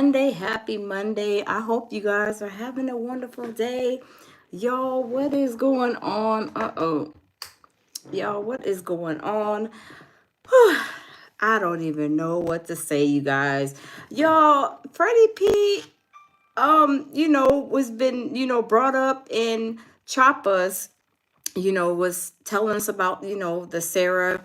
Monday. Happy Monday. I hope you guys are having a wonderful day. Y'all, what is going on? Y'all, what is going on? I don't even know what to say, you guys. Y'all, Freddie P, was been, brought up in Choppa's, was telling us about, the Sarah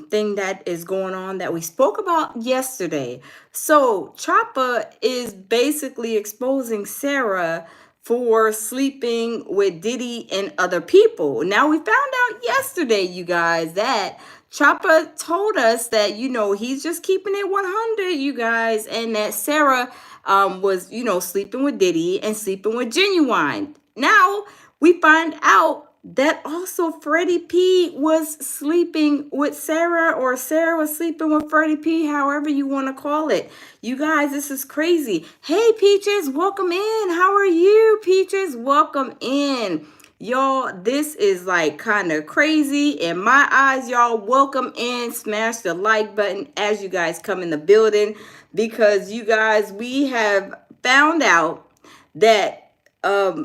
thing that is going on that we spoke about yesterday. So Choppa is basically exposing Sarah for sleeping with Diddy and other people. Now we found out yesterday, you guys, that Choppa told us that, he's just keeping it 100, you guys, and that Sarah was, sleeping with Diddy and sleeping with Genuine. Now we find out that also Freddie P was sleeping with Sarah, or Sarah was sleeping with Freddie P, however you want to call it. You guys, this is crazy. Hey, Peaches, welcome in. How are you, Peaches? Welcome in. Y'all, this is like kind of crazy in my eyes. Y'all, welcome in. Smash the like button as you guys come in the building, because you guys, we have found out that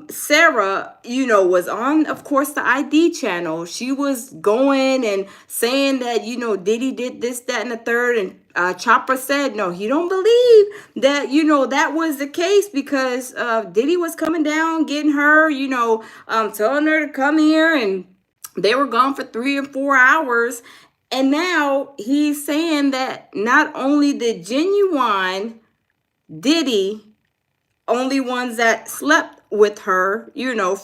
Sarah, was on, of course, the ID channel. She was going and saying that, Diddy did this, that, and the third. And Chopper said, no, he don't believe that, that was the case, because Diddy was coming down, getting her, telling her to come here. And they were gone for 3 or 4 hours. And now he's saying that not only did Genuine, Diddy, only ones that slept with her,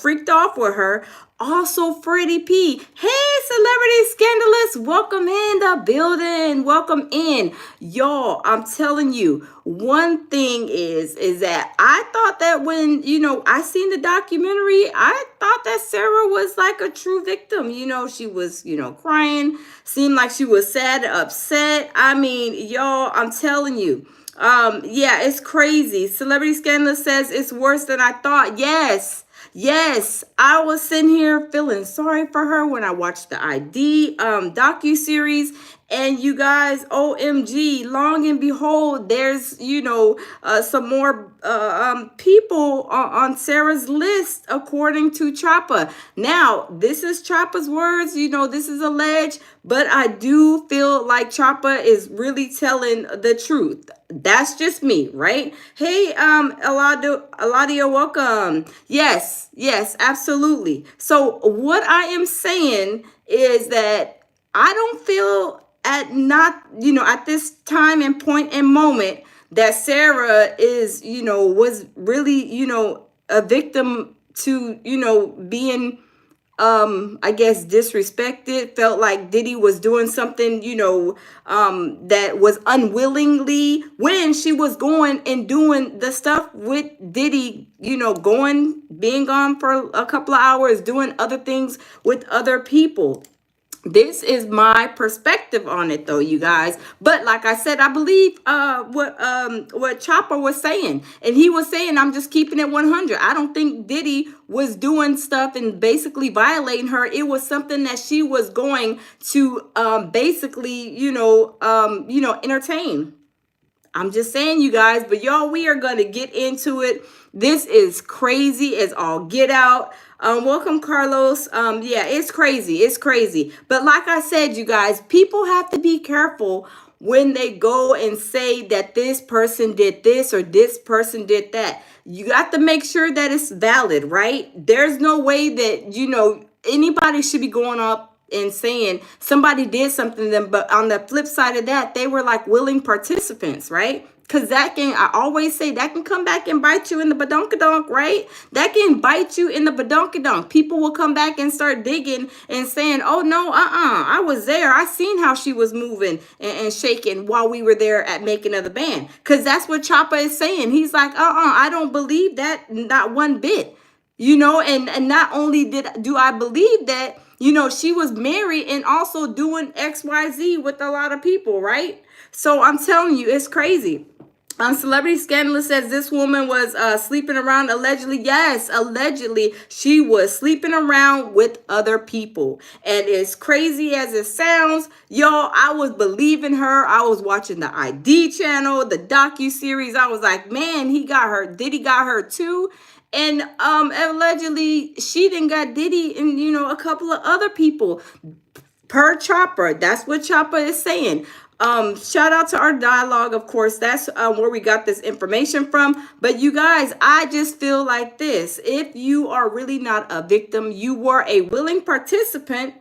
freaked off with her. Also, Freddie P. Hey, Celebrity Scandalous, welcome in the building. Welcome in. Y'all, I'm telling you, one thing is that I thought that when, I seen the documentary, I thought that Sarah was like a true victim. She was, crying, seemed like she was sad, upset. I mean, y'all, I'm telling you. Yeah, it's crazy. Celebrity Scandal says it's worse than I thought. Yes, I was sitting here feeling sorry for her when I watched the ID docu-series. And you guys, OMG, long and behold, there's, some more people on Sarah's list, according to Choppa. Now, this is Choppa's words, this is alleged, but I do feel like Choppa is really telling the truth. That's just me, right? Hey, Eladio, welcome. Yes, absolutely. So what I am saying is that I don't feel at this time and point and moment that Sarah is, was really, a victim to, being I guess disrespected, felt like Diddy was doing something, that was unwillingly, when she was going and doing the stuff with Diddy, being gone for a couple of hours, doing other things with other people. This is my perspective on it, though, you guys. But like I said, I believe what Chopper was saying, and he was saying, I'm just keeping it 100. I don't think Diddy was doing stuff and basically violating her. It was something that she was going to basically, entertain. I'm just saying, you guys, but y'all, we are going to get into it. This is crazy as all get out. Welcome, Carlos. Yeah, it's crazy. It's crazy. But like I said, you guys, people have to be careful when they go and say that this person did this or this person did that. You got to make sure that it's valid, right? There's no way that, anybody should be going up and saying somebody did something to them, but on the flip side of that, they were like willing participants, right? Because I always say that can come back and bite you in the badonkadonk, right? That can bite you in the badonkadonk. People will come back and start digging and saying, oh no, I was there. I seen how she was moving and shaking while we were there at making of the band. Because that's what Choppa is saying. He's like, I don't believe that, not one bit. And not only do I believe that, she was married and also doing XYZ with a lot of people, right? So I'm telling you, it's crazy. Celebrity Scandalous says this woman was sleeping around allegedly. Yes, allegedly she was sleeping around with other people. And as crazy as it sounds, y'all, I was believing her. I was watching the ID channel, the docu series. I was like, man, he got her. Diddy got her too. And allegedly she didn't got Diddy and a couple of other people per Chopper. That's what Chopper is saying. Shout out to our dialogue, of course. That's where we got this information from. But you guys, I just feel like this. If you are really not a victim, you were a willing participant,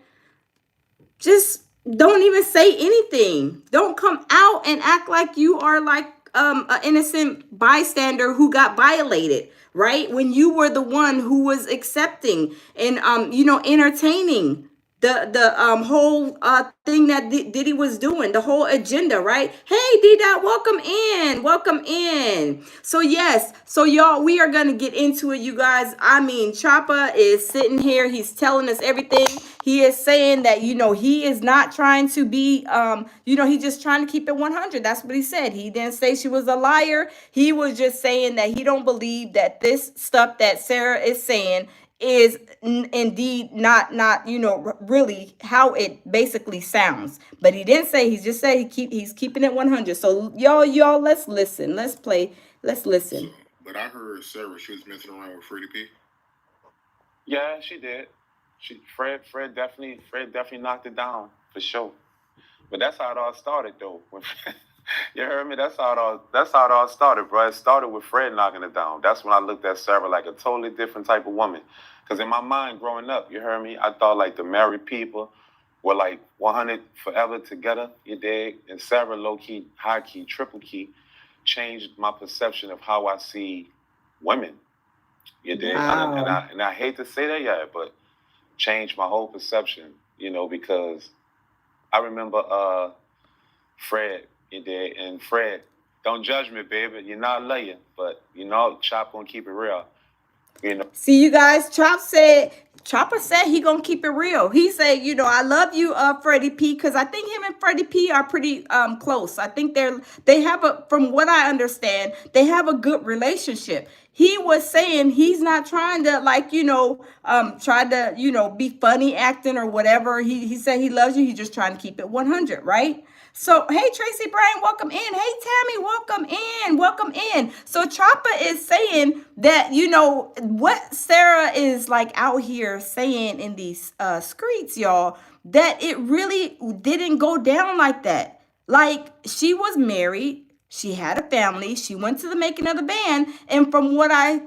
just don't even say anything. Don't come out and act like you are like an innocent bystander who got violated, right? When you were the one who was accepting and entertaining the whole thing that Diddy was doing, the whole agenda, right? Hey, D Dot, welcome in, welcome in. So yes, so y'all, we are gonna get into it, you guys. I mean, Choppa is sitting here, he's telling us everything. He is saying that he is not trying to be he's just trying to keep it 100. That's what he said. He didn't say she was a liar. He was just saying that he don't believe that this stuff that Sarah is saying is indeed not really how it basically sounds. But he didn't say. He just said he's keeping it 100. So y'all, let's listen. Let's play. Let's listen. So, but I heard Sarah, she was messing around with Freddy P. Yeah, she did. Fred definitely knocked it down for sure. But that's how it all started, though. You heard me? That's how it all started, bro. It started with Fred knocking it down. That's when I looked at Sarah like a totally different type of woman. Because in my mind, growing up, you heard me? I thought like the married people were like 100 forever together. You dig? And Sarah, low key, high key, triple key, changed my perception of how I see women. You dig? Wow. And I hate to say that, yeah, but changed my whole perception. Because I remember Fred, you did, and Fred, don't judge me, baby. You're not laying, but Chop gonna keep it real. See, you guys, Chopper said he gonna keep it real. He said, I love you, Freddie P, because I think him and Freddie P are pretty close. I think they have from what I understand, they have a good relationship. He was saying he's not trying to try to be funny acting or whatever. He said he loves you. He's just trying to keep it 100, right? So, hey, Tracy Bryan, welcome in. Hey, Tammy, welcome in. Welcome in. So, Choppa is saying that, what Sarah is like out here saying in these streets, y'all, that it really didn't go down like that. Like, she was married, she had a family, she went to the making of the band, and from what I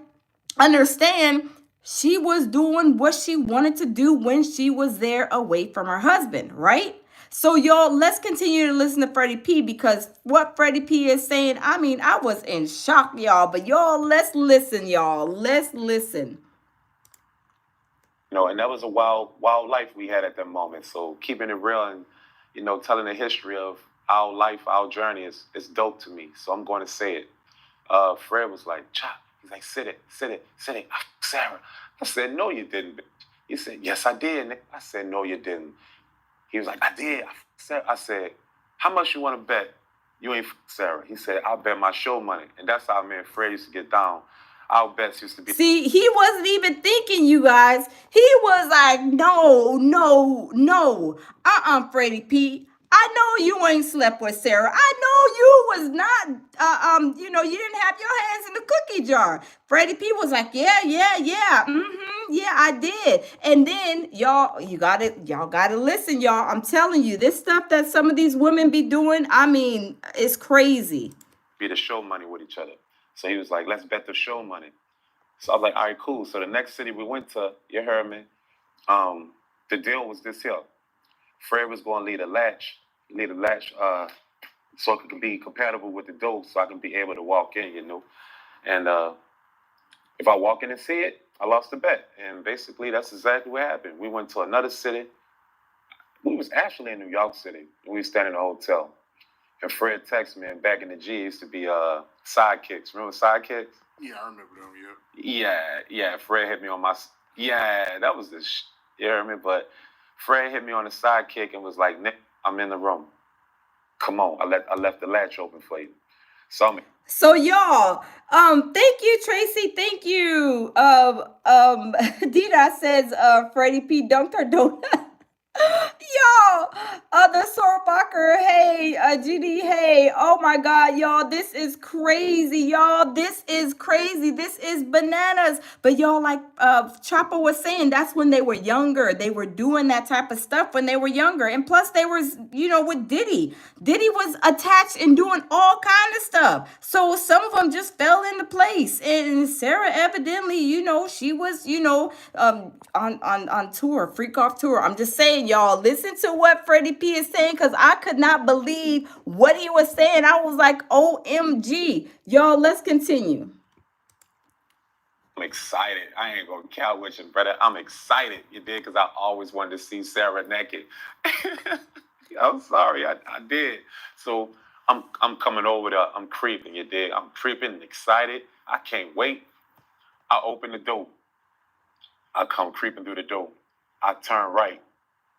understand, she was doing what she wanted to do when she was there away from her husband, right? So y'all, let's continue to listen to Freddie P, because what Freddie P is saying, I mean, I was in shock, y'all. But y'all, let's listen, y'all. Let's listen. And that was a wild life we had at that moment. So keeping it real and telling the history of our life, our journey is dope to me. So I'm going to say it. Fred was like, Chop. He's like, sit it. Sarah. I said, no, you didn't. He said, yes, I did. I said, no, you didn't. He was like, I did. I said, how much you want to bet you ain't Sarah? He said, I'll bet my show money. And that's how me and Fred used to get down. Our bets used to be. See, he wasn't even thinking, you guys. He was like, no. Freddie P. I know you ain't slept with Sarah. I know you was not, you didn't have your hands in the cookie jar. Freddie P was like, yeah, yeah, I did. And then y'all gotta listen, y'all. I'm telling you, this stuff that some of these women be doing, I mean, it's crazy. Be the show money with each other. So he was like, let's bet the show money. So I was like, all right, cool. So the next city we went to, you heard me, the deal was this here. Fred was going to lead a latch, so it could be compatible with the door, so I can be able to walk in, And if I walk in and see it, I lost the bet. And basically, that's exactly what happened. We went to another city. We was actually in New York City. We was standing in a hotel. And Fred texted me, and back in the G, it used to be sidekicks. Remember sidekicks? Yeah, I remember them, yeah. Yeah. Fred hit me on my... Yeah, that was the... You hear me? But Fred hit me on the sidekick and was like, Nick, I'm in the room. Come on. I left the latch open for you. So So y'all, thank you, Tracy. Thank you. Dita says, Freddie P dunked her donut. Yo, the Sorbacher, hey, GD, hey, oh my God, y'all, this is crazy, y'all, this is crazy, this is bananas. But y'all, like Chopper was saying, that's when they were younger. They were doing that type of stuff when they were younger, and plus they was, with Diddy. Diddy was attached and doing all kind of stuff. So some of them just fell into place. And Sarah evidently, she was, on tour, freak off tour. I'm just saying, y'all, listen to what Freddie P is saying, because I could not believe what he was saying. I was like, OMG. Y'all, let's continue. I'm excited. I ain't gonna count with you, brother. I'm excited, you did, because I always wanted to see Sarah naked. I'm sorry, I did. So I'm coming over there. I'm creeping, you dig? I'm creeping and excited. I can't wait. I open the door. I come creeping through the door. I turn right.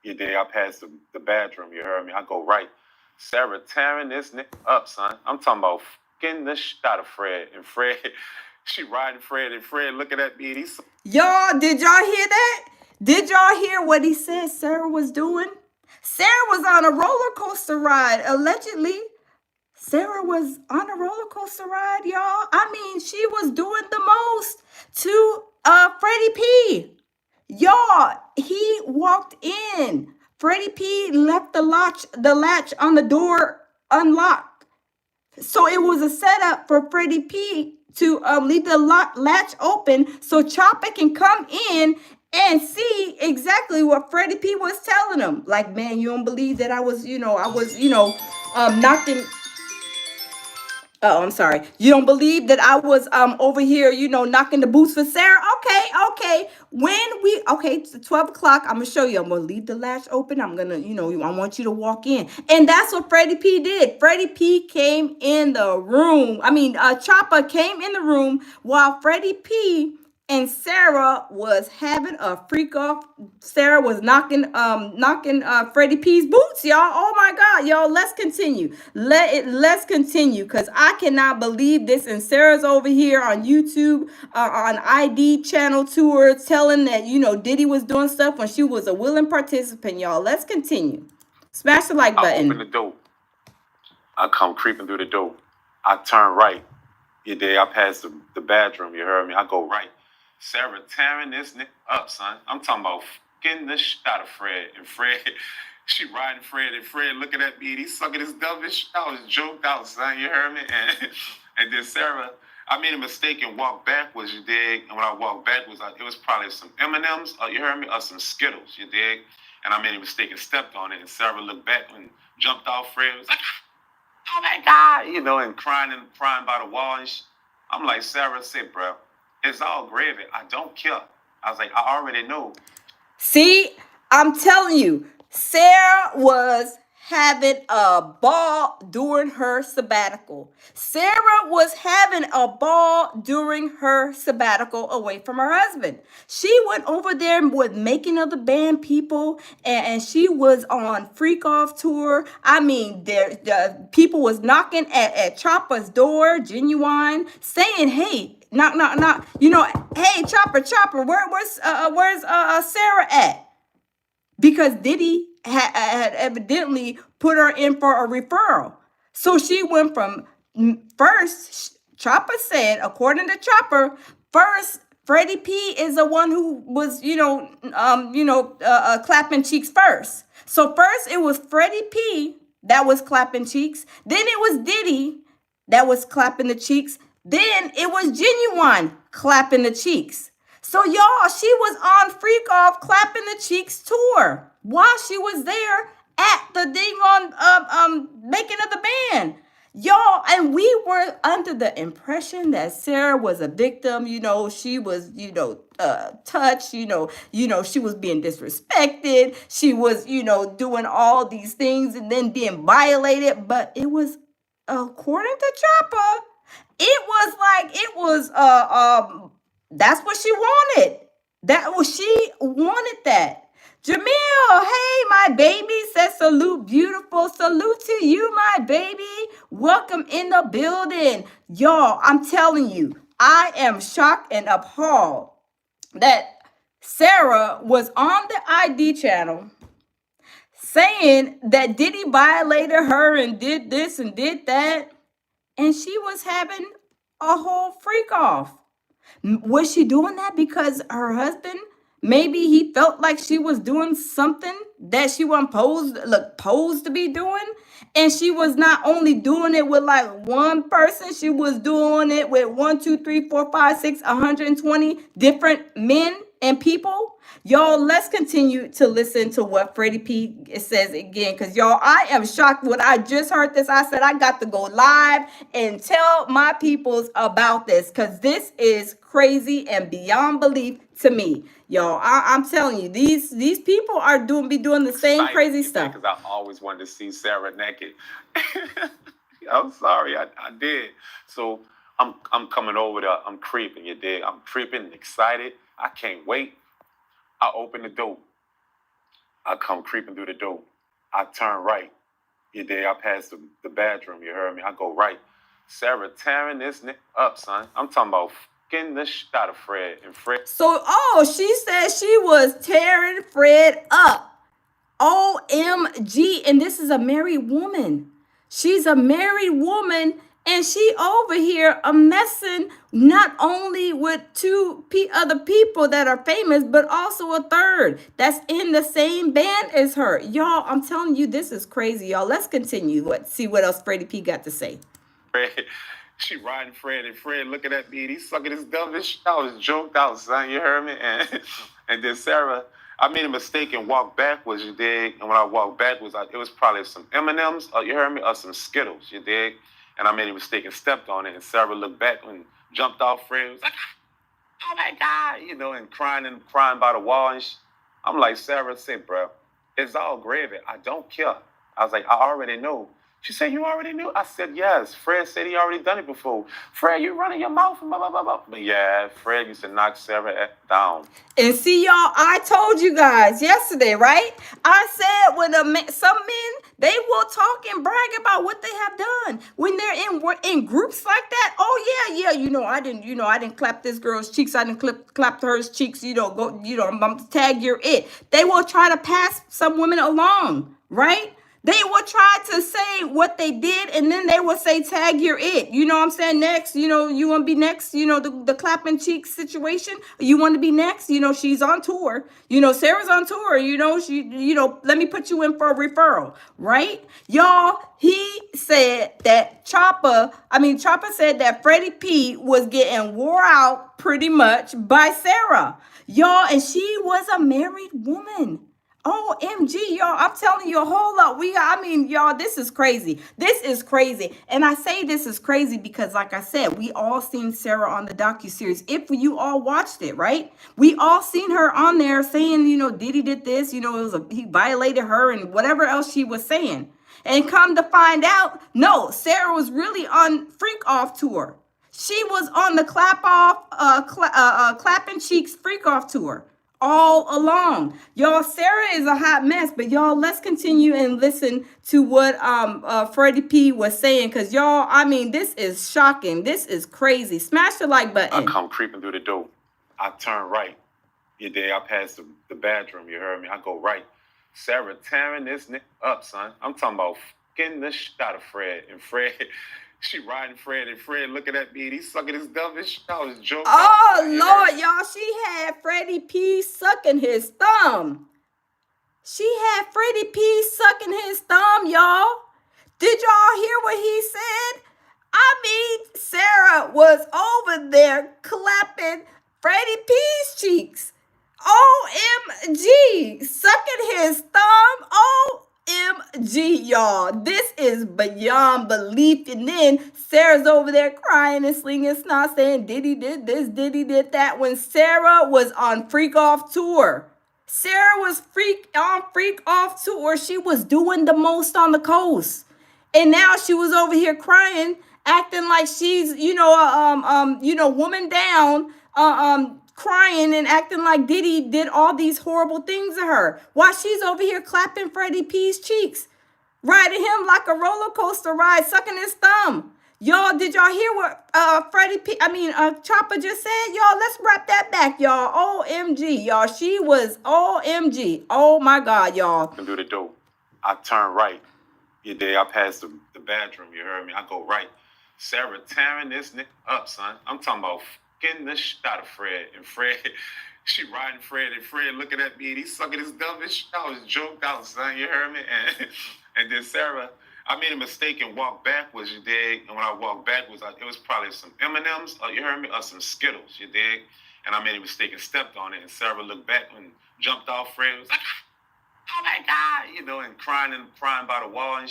You dig? I pass the bathroom. You heard me? I go right. Sarah tearing this up, son. I'm talking about getting the shit out of Fred. And Fred, she riding Fred, and Fred looking at me. Y'all, did y'all hear that? Did y'all hear what he said Sarah was doing? Sarah was on a roller coaster ride, allegedly. Sarah was on a roller coaster ride, y'all. I mean, she was doing the most to Freddie P. Y'all, he walked in. Freddie P left the latch on the door unlocked. So it was a setup for Freddie P to leave the latch open so Chopper can come in and see exactly what Freddie P was telling him. Like, man, you don't believe that I was knocking. Oh, I'm sorry. You don't believe that I was over here, knocking the boots for Sarah? Okay. It's 12 o'clock. I'm gonna show you. I'm gonna leave the latch open. I'm gonna, I want you to walk in. And that's what Freddie P did. Freddie P came in the room. Chopper came in the room while Freddie P and Sarah was having a freak off. Sarah was knocking Freddie P's boots, y'all. Oh my God, y'all. Let's continue. Let's continue, because I cannot believe this. And Sarah's over here on YouTube, on ID channel tour, telling that Diddy was doing stuff when she was a willing participant, y'all. Let's continue. Smash the like button. I open the door. I come creeping through the door. I turn right. You dig? I pass the bathroom. You heard me? I go right. Sarah tearing this up, son. I'm talking about getting the shit out of Fred. And Fred, she riding Fred, and Fred looking at me, and he's sucking his dumbish. I was joked out, son. You heard me? And then Sarah, I made a mistake and walked backwards, you dig? And when I walked backwards, it was probably some M&Ms, you heard me? Or some Skittles, you dig? And I made a mistake and stepped on it. And Sarah looked back and jumped off Fred. Was like, oh my God, and crying by the wall. And I'm like, Sarah said, bro, it's all gravy. I don't care. I was like, I already know. See, I'm telling you, Sarah was having a ball during her sabbatical. Sarah was having a ball during her sabbatical away from her husband. She went over there with Making of the Band people, and she was on freak off tour. I mean, the people was knocking at Chopper's door, Genuine, saying, hey, knock. Hey, Chopper, where's Sarah at? Because Diddy had evidently put her in for a referral. So she went from first, Chopper said, according to Chopper, first, Freddie P is the one who was, clapping cheeks first. So first it was Freddie P that was clapping cheeks. Then it was Diddy that was clapping the cheeks. Then it was Genuine clapping the cheeks. So y'all, she was on freak off clapping the cheeks tour while she was there at the ding on Making of the Band. Y'all, and we were under the impression that Sarah was a victim. She was, touched, she was being disrespected. She was, doing all these things and then being violated. But it was, according to Chopper, that's what she wanted. She wanted that. Jamil, hey, my baby, says salute, beautiful. Salute to you, my baby. Welcome in the building. Y'all, I'm telling you, I am shocked and appalled that Sarah was on the ID channel saying that Diddy violated her and did this and did that. And she was having a whole freak off. Was she doing that because her husband, maybe he felt like she was doing something that she wasn't posed to be doing? And she was not only doing it with like one person, she was doing it with 120 different men and people. Y'all, let's continue to listen to what Freddy P says again. Because, y'all, I am shocked when I just heard this. I said, I got to go live and tell my peoples about this. Because this is crazy and beyond belief to me. Y'all, I'm telling you, these people are be doing the same crazy stuff. Because I always wanted to see Sarah naked. I'm sorry, I did. So I'm coming over there. I'm creeping, you dig? I'm creeping, excited. I can't wait. I open the door. I come creeping through the door. I turn right. You dig? I pass the bathroom. You heard me? I go right. Sarah tearing this up, son. I'm talking about getting the shit out of Fred. And Fred. So, she said she was tearing Fred up. OMG. And this is a married woman. She's a married woman. And she over here messing not only with two other people that are famous, but also a third that's in the same band as her. Y'all, I'm telling you, this is crazy, y'all. Let's continue. See what else Freddy P got to say. Fred, she riding Fred, and Fred looking at me, and he's sucking his dumbish. I was joked out, son. You heard me? And then Sarah, I made a mistake and walked backwards, you dig? And when I walked backwards, it was probably some M&Ms, you heard me, or some Skittles, you dig? And I made a mistake and stepped on it. And Sarah looked back and jumped off Fred. Was like, oh my God, you know, and crying by the wall. And I'm like, Sarah said, bro, it's all gravy. I don't care. I was like, I already know. She said, you already knew? I said, yes. Fred said he already done it before. Fred, you running your mouth and blah, blah, blah, blah. But yeah, Fred used to knock Sarah down. And see, y'all, I told you guys yesterday, right? I said when some men, they will talk and brag about what they have done when they're in groups like that. Oh yeah, I didn't clap this girl's cheeks. I didn't clap hers cheeks. I'm tag your it. They will try to pass some women along, right? They will try to say what they did, and then they will say, tag your it. You know what I'm saying? Next, you want to be next, the clapping cheeks situation. You want to be next? She's on tour. Sarah's on tour. Let me put you in for a referral, right? Y'all, he said that Chopper said that Freddy P was getting wore out pretty much by Sarah. Y'all, and she was a married woman. OMG, y'all, I'm telling you a whole lot. Y'all, this is crazy. This is crazy. And I say this is crazy because, like I said, we all seen Sarah on the docuseries. If you all watched it, right? We all seen her on there saying, Diddy did this, he violated her and whatever else she was saying. And come to find out, no, Sarah was really on Freak Off tour. She was on the Clapping Cheeks Freak Off tour. All along, y'all. Sarah is a hot mess, but y'all, let's continue and listen to what Freddy P was saying, because y'all, this is shocking. This is crazy. Smash the like button. I come creeping through the door. I turn right. You dig? I pass the bathroom. You heard me? I go right. Sarah tearing this up, son. I'm talking about getting the shit out of Fred. And Fred, she riding Fred, and Fred looking at me, and he's sucking his dumbish. I was joking. Oh, Lord, y'all. She had Freddy P sucking his thumb. She had Freddy P sucking his thumb, y'all. Did y'all hear what he said? Sarah was over there clapping Freddy P's cheeks. OMG. Sucking his thumb. OMG, y'all. This is beyond belief. And then Sarah's over there crying and slinging snot, saying Diddy did this, Diddy did that, when Sarah was on Freak Off tour. Sarah was Freak Off tour. She was doing the most on the coast. And now she was over here crying, acting like she's, woman down, crying and acting like Diddy did all these horrible things to her while she's over here clapping Freddie P's cheeks, riding him like a roller coaster ride, sucking his thumb. Y'all, did y'all hear what Chopper just said? Y'all, let's wrap that back, y'all. OMG, y'all. She was OMG. Oh my God, y'all. Do the dope. I turn right. You dig? I pass the bathroom. You heard me? I go right. Sarah tearing this nigga up, son. I'm talking about getting the shit out of Fred. And Fred, she riding Fred, and Fred looking at me, and he's sucking his dumb shit. I was joked out, son. You heard me? And then Sarah, I made a mistake and walked backwards, you dig? And when I walked backwards, it was probably some M&Ms, you heard me, or some Skittles, you dig? And I made a mistake and stepped on it, and Sarah looked back and jumped off Fred. Was like, oh my God, you know, and crying by the wall. And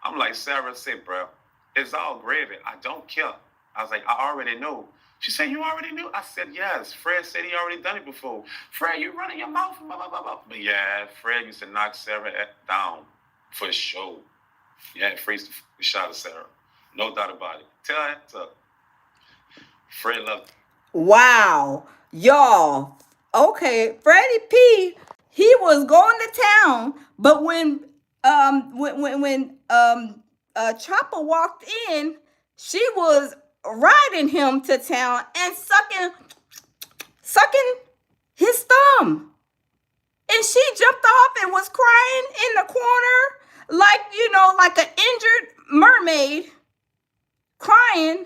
I'm like, Sarah, said, bro, it's all gravy. I don't care. I was like, I already know. She said, you already knew? I said, yes. Fred said he already done it before. Fred, you running your mouth, blah, blah, blah, blah. But yeah, Fred used to knock Sarah down for sure. Yeah, freeze the shot of Sarah. No doubt about it. Tell her to Fred loved. Wow. Y'all. Okay, Freddie P, he was going to town, but when Chopper walked in, she was riding him to town and sucking his thumb. And she jumped off and was crying in the corner like, like an injured mermaid crying.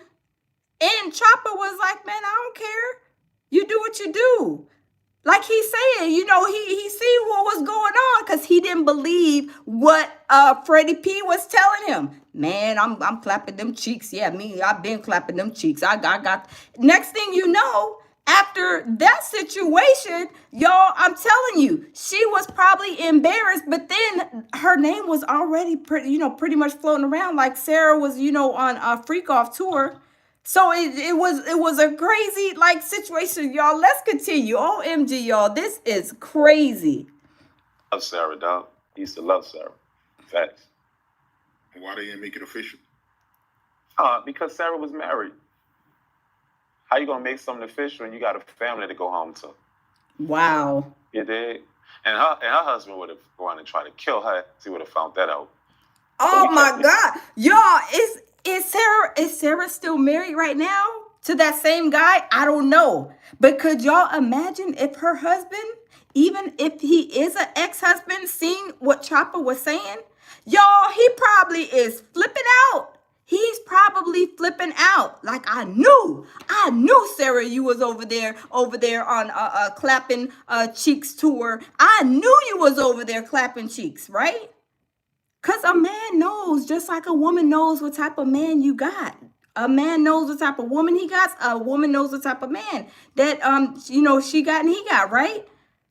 And Chopper was like, man, I don't care. You do what you do. Like he said, he see what was going on because he didn't believe what Freddie P was telling him. Man, I'm clapping them cheeks. Yeah, I've been clapping them cheeks. I got. Next thing you know, after that situation, y'all, I'm telling you, she was probably embarrassed. But then her name was already pretty much floating around like Sarah was, on a Freak Off tour. So it was a crazy situation, y'all. Let's continue. OMG, y'all. This is crazy. Love Sarah, dog. He used to love Sarah. Facts. Why they didn't make it official? Because Sarah was married. How you gonna make something official when you got a family to go home to? Wow. You did. And her husband would have gone and tried to kill her. He would have found that out. Oh my God, y'all! Is Sarah still married right now to that same guy? I don't know, but could y'all imagine if her husband, even if he is an ex-husband, seeing what Chopper was saying? Y'all, he probably is flipping out. He's probably flipping out. Like I knew, Sarah, you was over there on clapping cheeks tour. I knew you was over there clapping cheeks, right? Because a man knows, just like a woman knows what type of man you got. A man knows what type of woman he got. A woman knows what type of man that, she got and he got, right?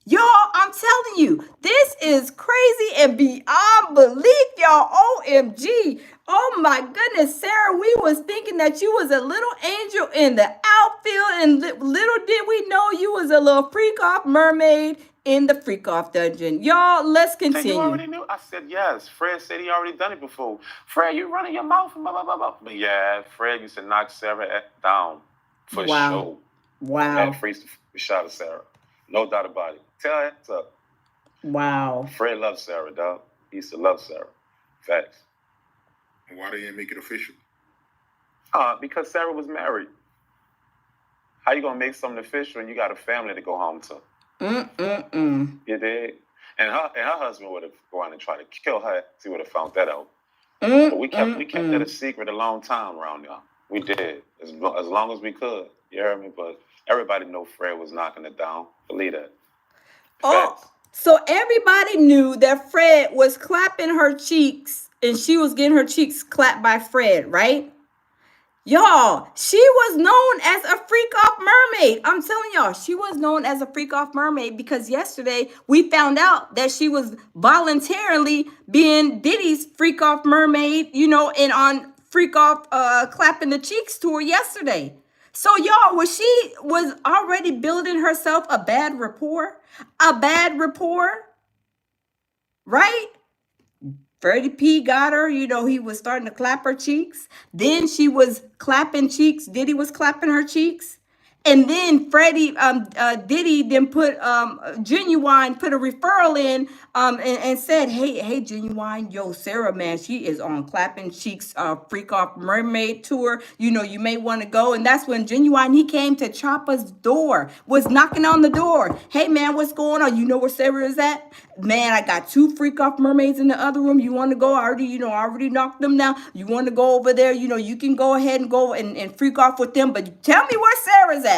Y'all, I'm telling you, this is crazy and beyond belief, y'all. OMG. Oh, my goodness, Sarah, we was thinking that you was a little angel in the outfield, and little did we know you was a little freak-off mermaid in the freak-off dungeon. Y'all, let's continue. You already knew? I said, yes. Fred said he already done it before. Fred, you running your mouth, blah, blah, blah, blah. But yeah, Fred used to knock Sarah down for sure. Wow. And freeze the shot of Sarah. No doubt about it. Tell her it's up. Wow. Fred loves Sarah, dog. He used to love Sarah. Facts. Why they didn't make it official? Because Sarah was married. How you gonna make something official when you got a family to go home to? You did. And her husband would have gone and tried to kill her. He would have found that out. But we kept that a secret a long time around y'all. We did as long as we could. You heard me? But everybody know Fred was knocking it down. Believe that. Oh, so everybody knew that Fred was clapping her cheeks and she was getting her cheeks clapped by Fred, right? Y'all, she was known as a freak-off mermaid. I'm telling y'all, she was known as a freak-off mermaid because yesterday we found out that she was voluntarily being Diddy's freak-off mermaid, and on freak-off clapping the cheeks tour yesterday. So y'all, she was already building herself a bad rapport, right? Freddy P got her, he was starting to clap her cheeks. Then she was clapping cheeks. Diddy was clapping her cheeks. And then Diddy then put Genuine put a referral in and said, hey, Genuine, yo, Sarah, man, she is on Clapping Cheeks Freak Off Mermaid tour. You know, you may want to go. And that's when Genuine, he came to Chopper's door, was knocking on the door. Hey, man, what's going on? You know where Sarah is at? Man, I got 2 Freak Off Mermaids in the other room. You want to go? I already knocked them down. You want to go over there? You know, you can go ahead and go and freak off with them. But tell me where Sarah's at.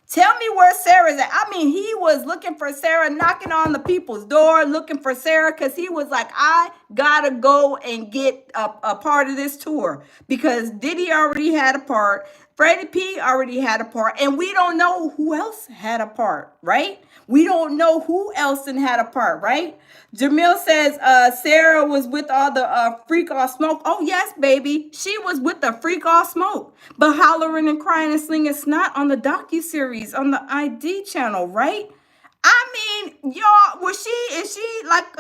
Tell me where Sarah's at. I mean, he was looking for Sarah, knocking on the people's door, looking for Sarah, because he was like, I gotta go and get a part of this tour. Because Diddy already had a part, Freddie P already had a part, and we don't know who else had a part, right? We don't know who else had a part, right? Jamil says Sarah was with all the freak off smoke. Oh, yes, baby. She was with the freak off smoke. But hollering and crying and slinging snot on the docuseries on the ID channel, right? I mean, y'all, is she like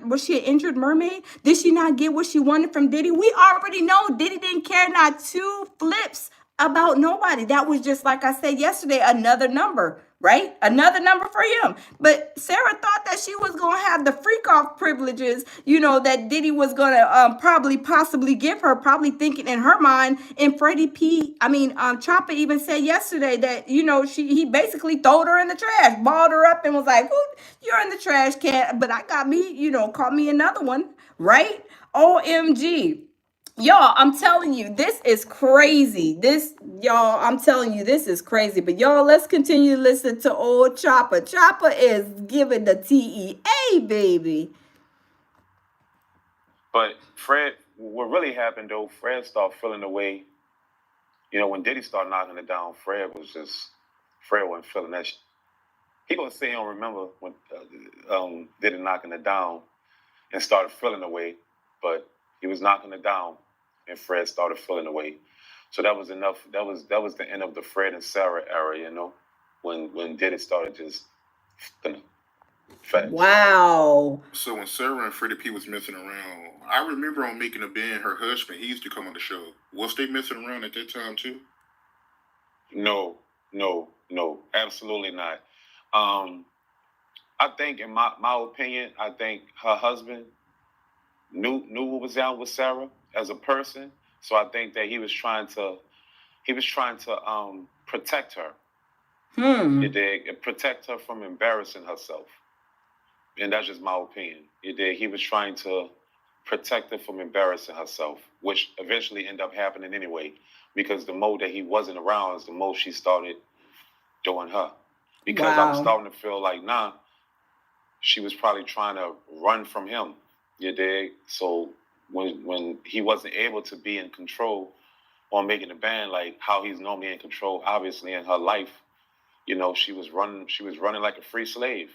was she an injured mermaid? Did she not get what she wanted from Diddy? We already know Diddy didn't care not 2 flips about nobody. That was just, like I said yesterday, another number, right? Another number for him. But Sarah thought that she was going to have the freak off privileges, you know, that Diddy was going to possibly give her, probably thinking in her mind. And Freddie P, Chopper even said yesterday that, you know, he basically threw her in the trash, balled her up and was like, "Ooh, you're in the trash can, but I got me, you know, caught me another one," right? OMG. Y'all, I'm telling you, this is crazy. I'm telling you, this is crazy. But y'all, let's continue to listen to old Chopper. Chopper is giving the TEA, baby. But Fred, what really happened though, Fred started feeling the way, you know, when Diddy started knocking it down, Fred wasn't feeling that. He gonna say he don't remember when Diddy knocking it down and started feeling the way, but he was knocking it down and Fred started feeling the way. So that was enough. That was the end of the Fred and Sarah era, you know, when Diddy started just facts. Wow. So when Sarah and Freddy P was messing around, I remember on Making a Band, her husband, he used to come on the show. Was they messing around at that time too? No, absolutely not. I think, in my opinion, I think her husband knew what was out with Sarah as a person. So I think that he was trying to protect her. You dig? Protect her from embarrassing herself. And that's just my opinion. You dig? He was trying to protect her from embarrassing herself, which eventually ended up happening anyway, because the more that he wasn't around is the more she started doing her. Because Wow. I'm starting to feel like, she was probably trying to run from him. You dig? So when he wasn't able to be in control on Making the Band, like how he's normally in control, obviously in her life, you know, she was running like a free slave.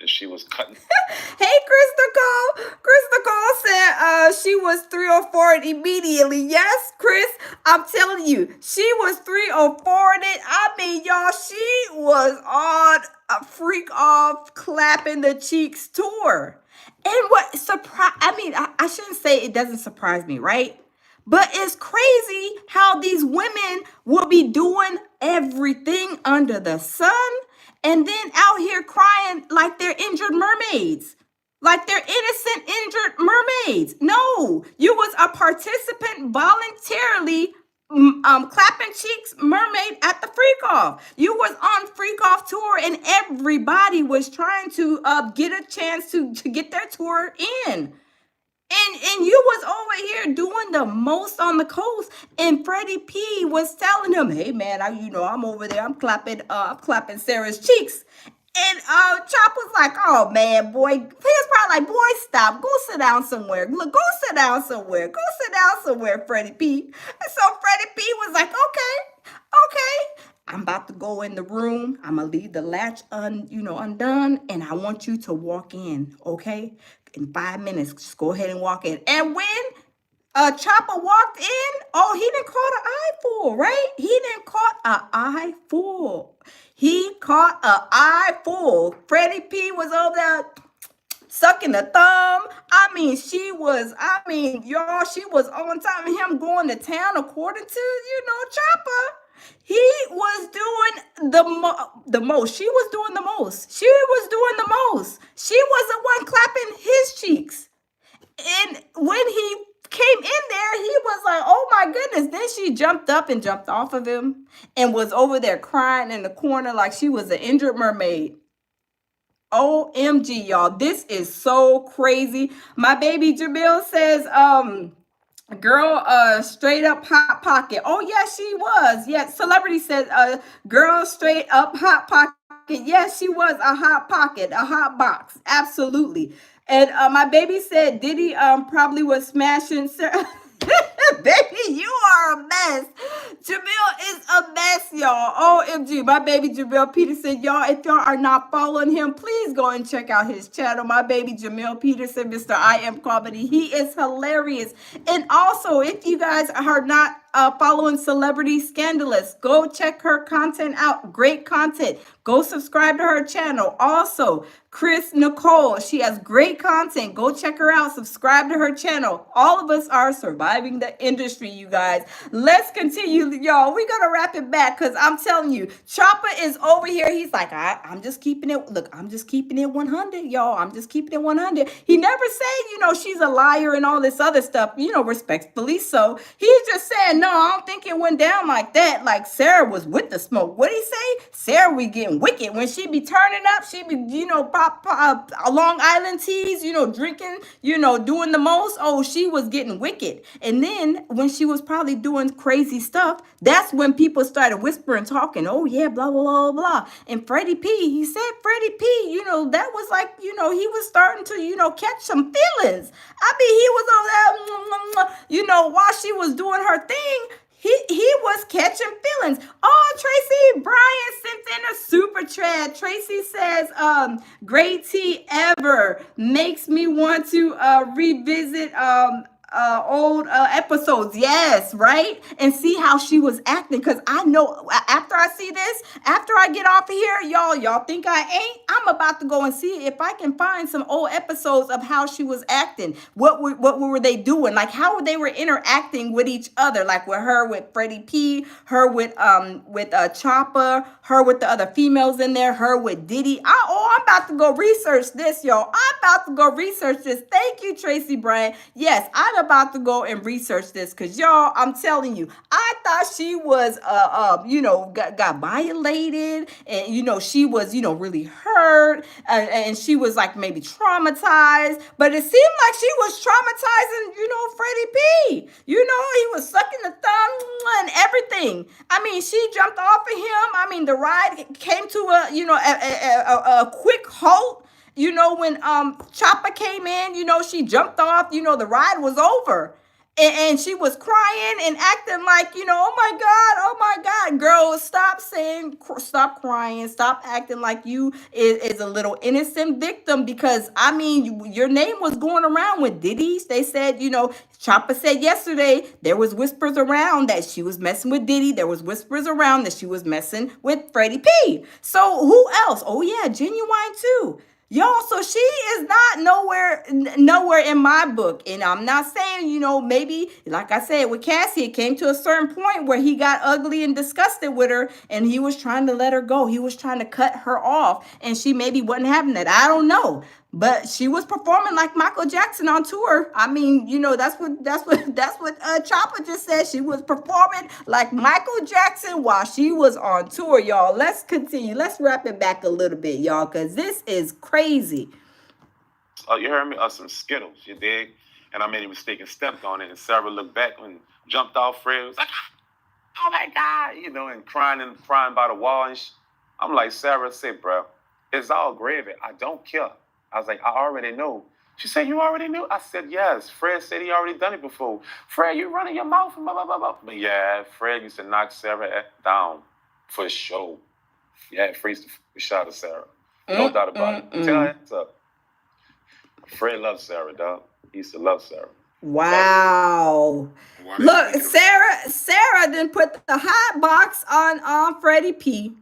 And she was cutting. Hey, Crystal Cole. Crystal Cole said she was 304 immediately. Yes, Chris, I'm telling you, she was 304 it. I mean, y'all, she was on a freak off clapping the cheeks tour. And what I shouldn't say it doesn't surprise me, right? But it's crazy how these women will be doing everything under the sun and then out here crying like they're injured mermaids. Like they're innocent injured mermaids. No, you was a participant voluntarily clapping cheeks mermaid at the freak off. You was on freak off tour and everybody was trying to get a chance to get their tour in. And you was over here doing the most on the coast, and Freddie P was telling him, "Hey man, I'm over there. I'm clapping Sarah's cheeks." And Chop was like, "Oh man, boy," he was probably like, "Boy, stop. Go sit down somewhere. Look, go sit down somewhere. Go sit down somewhere, Freddie P." And so Freddie P was like, "Okay. I'm about to go in the room. I'm gonna leave the latch undone, and I want you to walk in, okay? In 5 minutes, just go ahead and walk in." And when Chopper walked in, he didn't caught an eyeful, right? He didn't caught an eyeful. He caught an eyeful. Freddie P was over there sucking the thumb. Y'all, she was on time of him going to town according to, Chopper. He was doing the most. She was doing the most. She was doing the most. She was the one clapping his cheeks. And when he came in there, he was like, oh my goodness. Then she jumped up and jumped off of him and was over there crying in the corner like she was an injured mermaid. OMG, y'all. This is so crazy. My baby Jamil says, girl, straight up hot pocket. Oh yeah, she was. Yeah, celebrity said, girl, straight up hot pocket. Yes, she was a hot pocket, a hot box. Absolutely. And my baby said Diddy probably was smashing. Baby, you are a mess. Jamil is a mess, y'all. OMG. My baby Jamil Peterson, y'all, if y'all are not following him, please go and check out his channel. My baby Jamil Peterson, Mr. I Am Comedy. He is hilarious. And also, if you guys are not following Celebrity Scandalous, go check her content out. Great content. Go subscribe to her channel. Also, Chris Nicole, she has great content. Go check her out. Subscribe to her channel. All of us are surviving the industry, you guys. Let's continue, y'all. We're going to wrap it back because I'm telling you, Chopper is over here. He's like, I'm just keeping it. Look, I'm just keeping it 100, y'all. I'm just keeping it 100. He never said, she's a liar and all this other stuff, respectfully so. He's just saying, no, I don't think it went down like that. Like Sarah was with the smoke. What did he say? Sarah, we getting wicked. When she be turning up, she be, pop Long Island teas, drinking, doing the most. Oh, she was getting wicked. And then when she was probably doing crazy stuff, that's when people started whispering, talking, oh yeah, blah, blah, blah, blah. And Freddy P, he said Freddy P, that was like, he was starting to, catch some feelings. I mean, he was over there, while she was doing her thing, he was catching feelings. Oh, Tracy Bryan sent in a super chat. Tracy says, great tea ever. Makes me want to revisit old episodes. Yes, right? And see how she was acting. Because I know after I see this, after I get off of here, y'all think I ain't? I'm about to go and see if I can find some old episodes of how she was acting. What were they doing? Like how they were interacting with each other. Like with her, with Freddy P, her with Chopper, her with the other females in there, her with Diddy. I'm about to go research this, y'all. I'm about to go research this. Thank you, Tracy Bryan. Yes, I'm about to go and research this because y'all, I'm telling you, I thought she was got violated and she was really hurt and she was like maybe traumatized, but it seemed like she was traumatizing Freddy P. He was sucking the thumb and everything. I mean, she jumped off of him. I mean, the ride came to a quick halt. When Chopper came in, she jumped off, the ride was over. And she was crying and acting like, oh my God, girl, stop crying, stop acting like you is a little innocent victim because, I mean, your name was going around with Diddy's. They said, Chopper said yesterday there was whispers around that she was messing with Diddy. There was whispers around that she was messing with Freddy P. So who else? Oh yeah, Genuine too. Y'all, so she is not nowhere in my book. And I'm not saying, maybe, like I said, with Cassie, it came to a certain point where he got ugly and disgusted with her and he was trying to let her go. He was trying to cut her off and she maybe wasn't having that. I don't know. But she was performing like Michael Jackson on tour. I mean, that's what Chopper just said. She was performing like Michael Jackson while she was on tour, y'all. Let's continue. Let's wrap it back a little bit, y'all, because this is crazy. You heard me? Some Skittles, you dig? And I made a mistake and stepped on it. And Sarah looked back and jumped off. Fred was like, oh my God, and crying by the wall. And I'm like, Sarah said, bro, it's all gravy. I don't care. I was like, I already know. She said, you already knew? I said, yes. Fred said he already done it before. Fred, you running your mouth and blah, blah, blah, blah. But yeah, Fred used to knock Sarah down for sure. Yeah, Fred used to shot at Sarah. No doubt about it. Tell her up. Fred loves Sarah, dog. He used to love Sarah. Wow. Look, Sarah didn't put the hot box on Freddy P.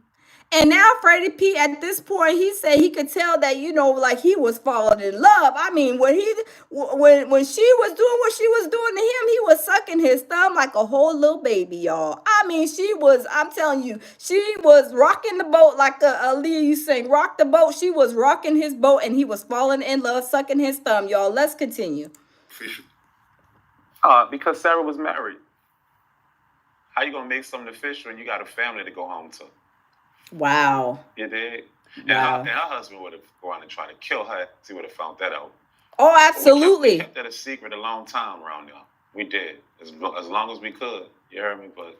And now Freddie P at this point, he said he could tell that, like he was falling in love. I mean, when she was doing what she was doing to him, he was sucking his thumb like a whole little baby, y'all. I mean, I'm telling you, she was rocking the boat like Aaliyah you sing, rock the boat. She was rocking his boat and he was falling in love, sucking his thumb, y'all. Let's continue. Because Sarah was married. How you gonna make something official when you got a family to go home to? Wow. You did. Wow. And her husband would have gone and tried to kill her. He would have found that out. Oh, absolutely. We kept that a secret a long time around y'all. We did as long as we could. You heard me, but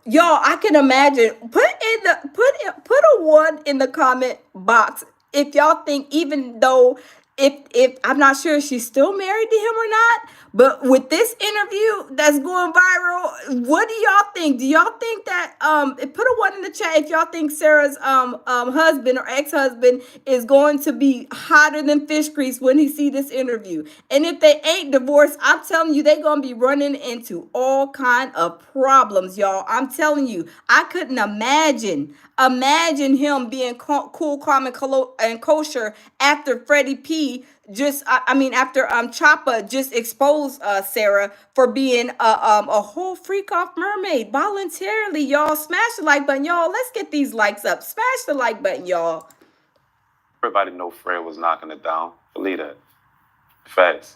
y'all, I can imagine. Put a 1 in the comment box if y'all think, even though if I'm not sure if she's still married to him or not, but with this interview that's going viral, what do y'all think? Do y'all think that put a 1 in the chat if y'all think Sarah's husband or ex-husband is going to be hotter than fish grease when he see this interview? And if they ain't divorced, I'm telling you, they gonna be running into all kind of problems, y'all. I'm telling you, I couldn't imagine him being cool, calm, and kosher after Freddie P after Choppa just exposed Sarah for being a whole freak off mermaid voluntarily, y'all. Smash the like button, y'all. Let's get these likes up. Smash the like button, y'all. Everybody know Fred was knocking it down. Believe that. Facts.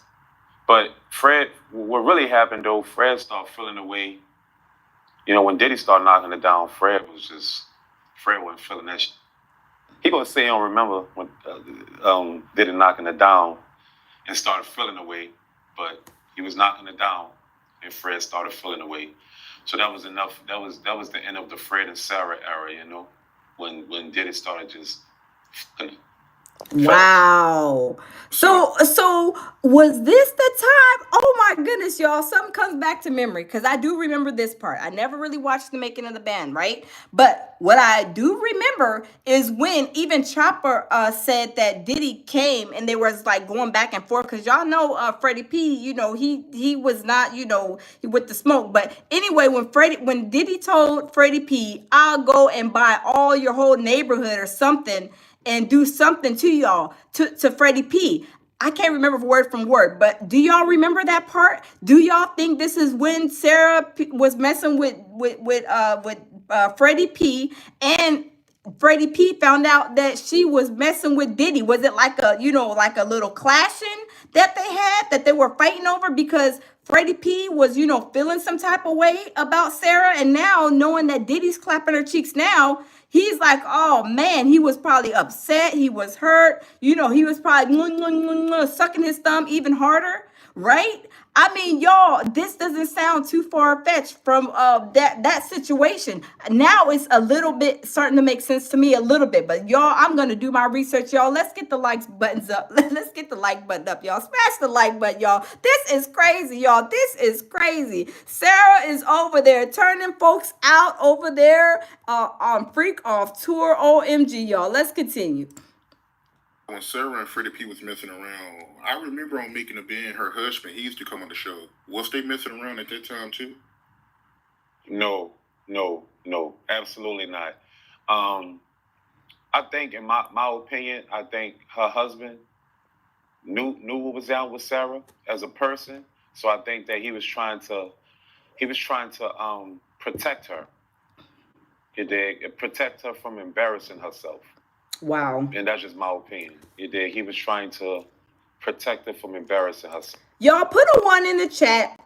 But Fred, what really happened though, Fred started feeling the way. When Diddy started knocking it down, Fred wasn't feeling that shit. He gonna say he don't remember when Diddy knocking it down and started feeling the way, but he was knocking it down and Fred started feeling the way. So that was enough. That was the end of the Fred and Sarah era, when Diddy started just wow. So was this the time? Oh my goodness, y'all. Something comes back to memory because I do remember this part. I never really watched the making of the band, right? But what I do remember is when even Chopper said that Diddy came and they was like going back and forth because y'all know Freddie P, he was not, with the smoke. But anyway, when Diddy told Freddie P, I'll go and buy all your whole neighborhood or something and do something to y'all, to Freddie P. I can't remember word from word, but do y'all remember that part? Do y'all think this is when Sarah was messing with Freddie P and Freddie P found out that she was messing with Diddy? Was it like a little clashing that they were fighting over because Freddie P was, feeling some type of way about Sarah, and now knowing that Diddy's clapping her cheeks now, he's like, oh man, he was probably upset. He was hurt. He was probably sucking his thumb even harder, right? I mean, y'all, this doesn't sound too far-fetched from that situation. Now it's a little bit starting to make sense to me a little bit. But y'all, I'm going to do my research, y'all. Let's get the likes buttons up. Let's get the like button up, y'all. Smash the like button, y'all. This is crazy, y'all. This is crazy. Sarah is over there turning folks out over there on Freak Off Tour. OMG, y'all. Let's continue. When Sarah and Freddy P was messing around, I remember on Making a Band, her husband, he used to come on the show. Was they messing around at that time too? No, absolutely not. I think, in my opinion, I think her husband knew what was out with Sarah as a person. So I think that he was trying to protect her. He did protect her from embarrassing herself. Wow. And that's just my opinion. He was trying to protect her from embarrassing herself. Y'all put a 1 in the chat.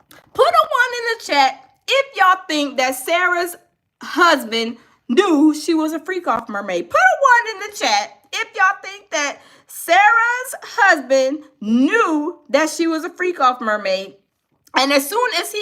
Put a 1 in the chat if y'all think that Sarah's husband knew she was a freak off mermaid. Put a 1 in the chat if y'all think that Sarah's husband knew that she was a freak off mermaid. And as soon as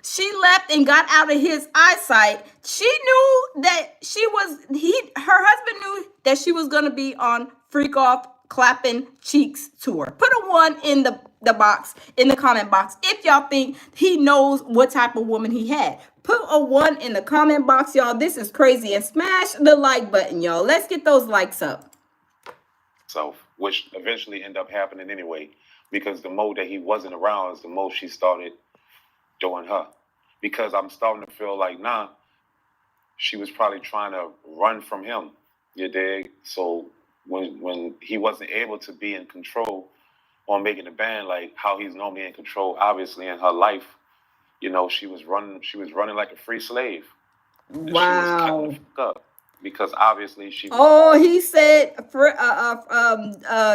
she left and got out of his eyesight, she knew that her husband knew that she was going to be on Freak Off Clapping Cheeks tour. Put a 1 in the box, in the comment box, if y'all think he knows what type of woman he had. Put a 1 in the comment box, y'all. This is crazy. And smash the like button, y'all. Let's get those likes up. So, which eventually ended up happening anyway. Because the more that he wasn't around is the more she started doing her. Because I'm starting to feel like, she was probably trying to run from him. You dig? So when he wasn't able to be in control on making the band like how he's normally in control, obviously in her life, you know, she was running like a free slave. And she was cutting the fuck up because obviously she was. Oh, he said,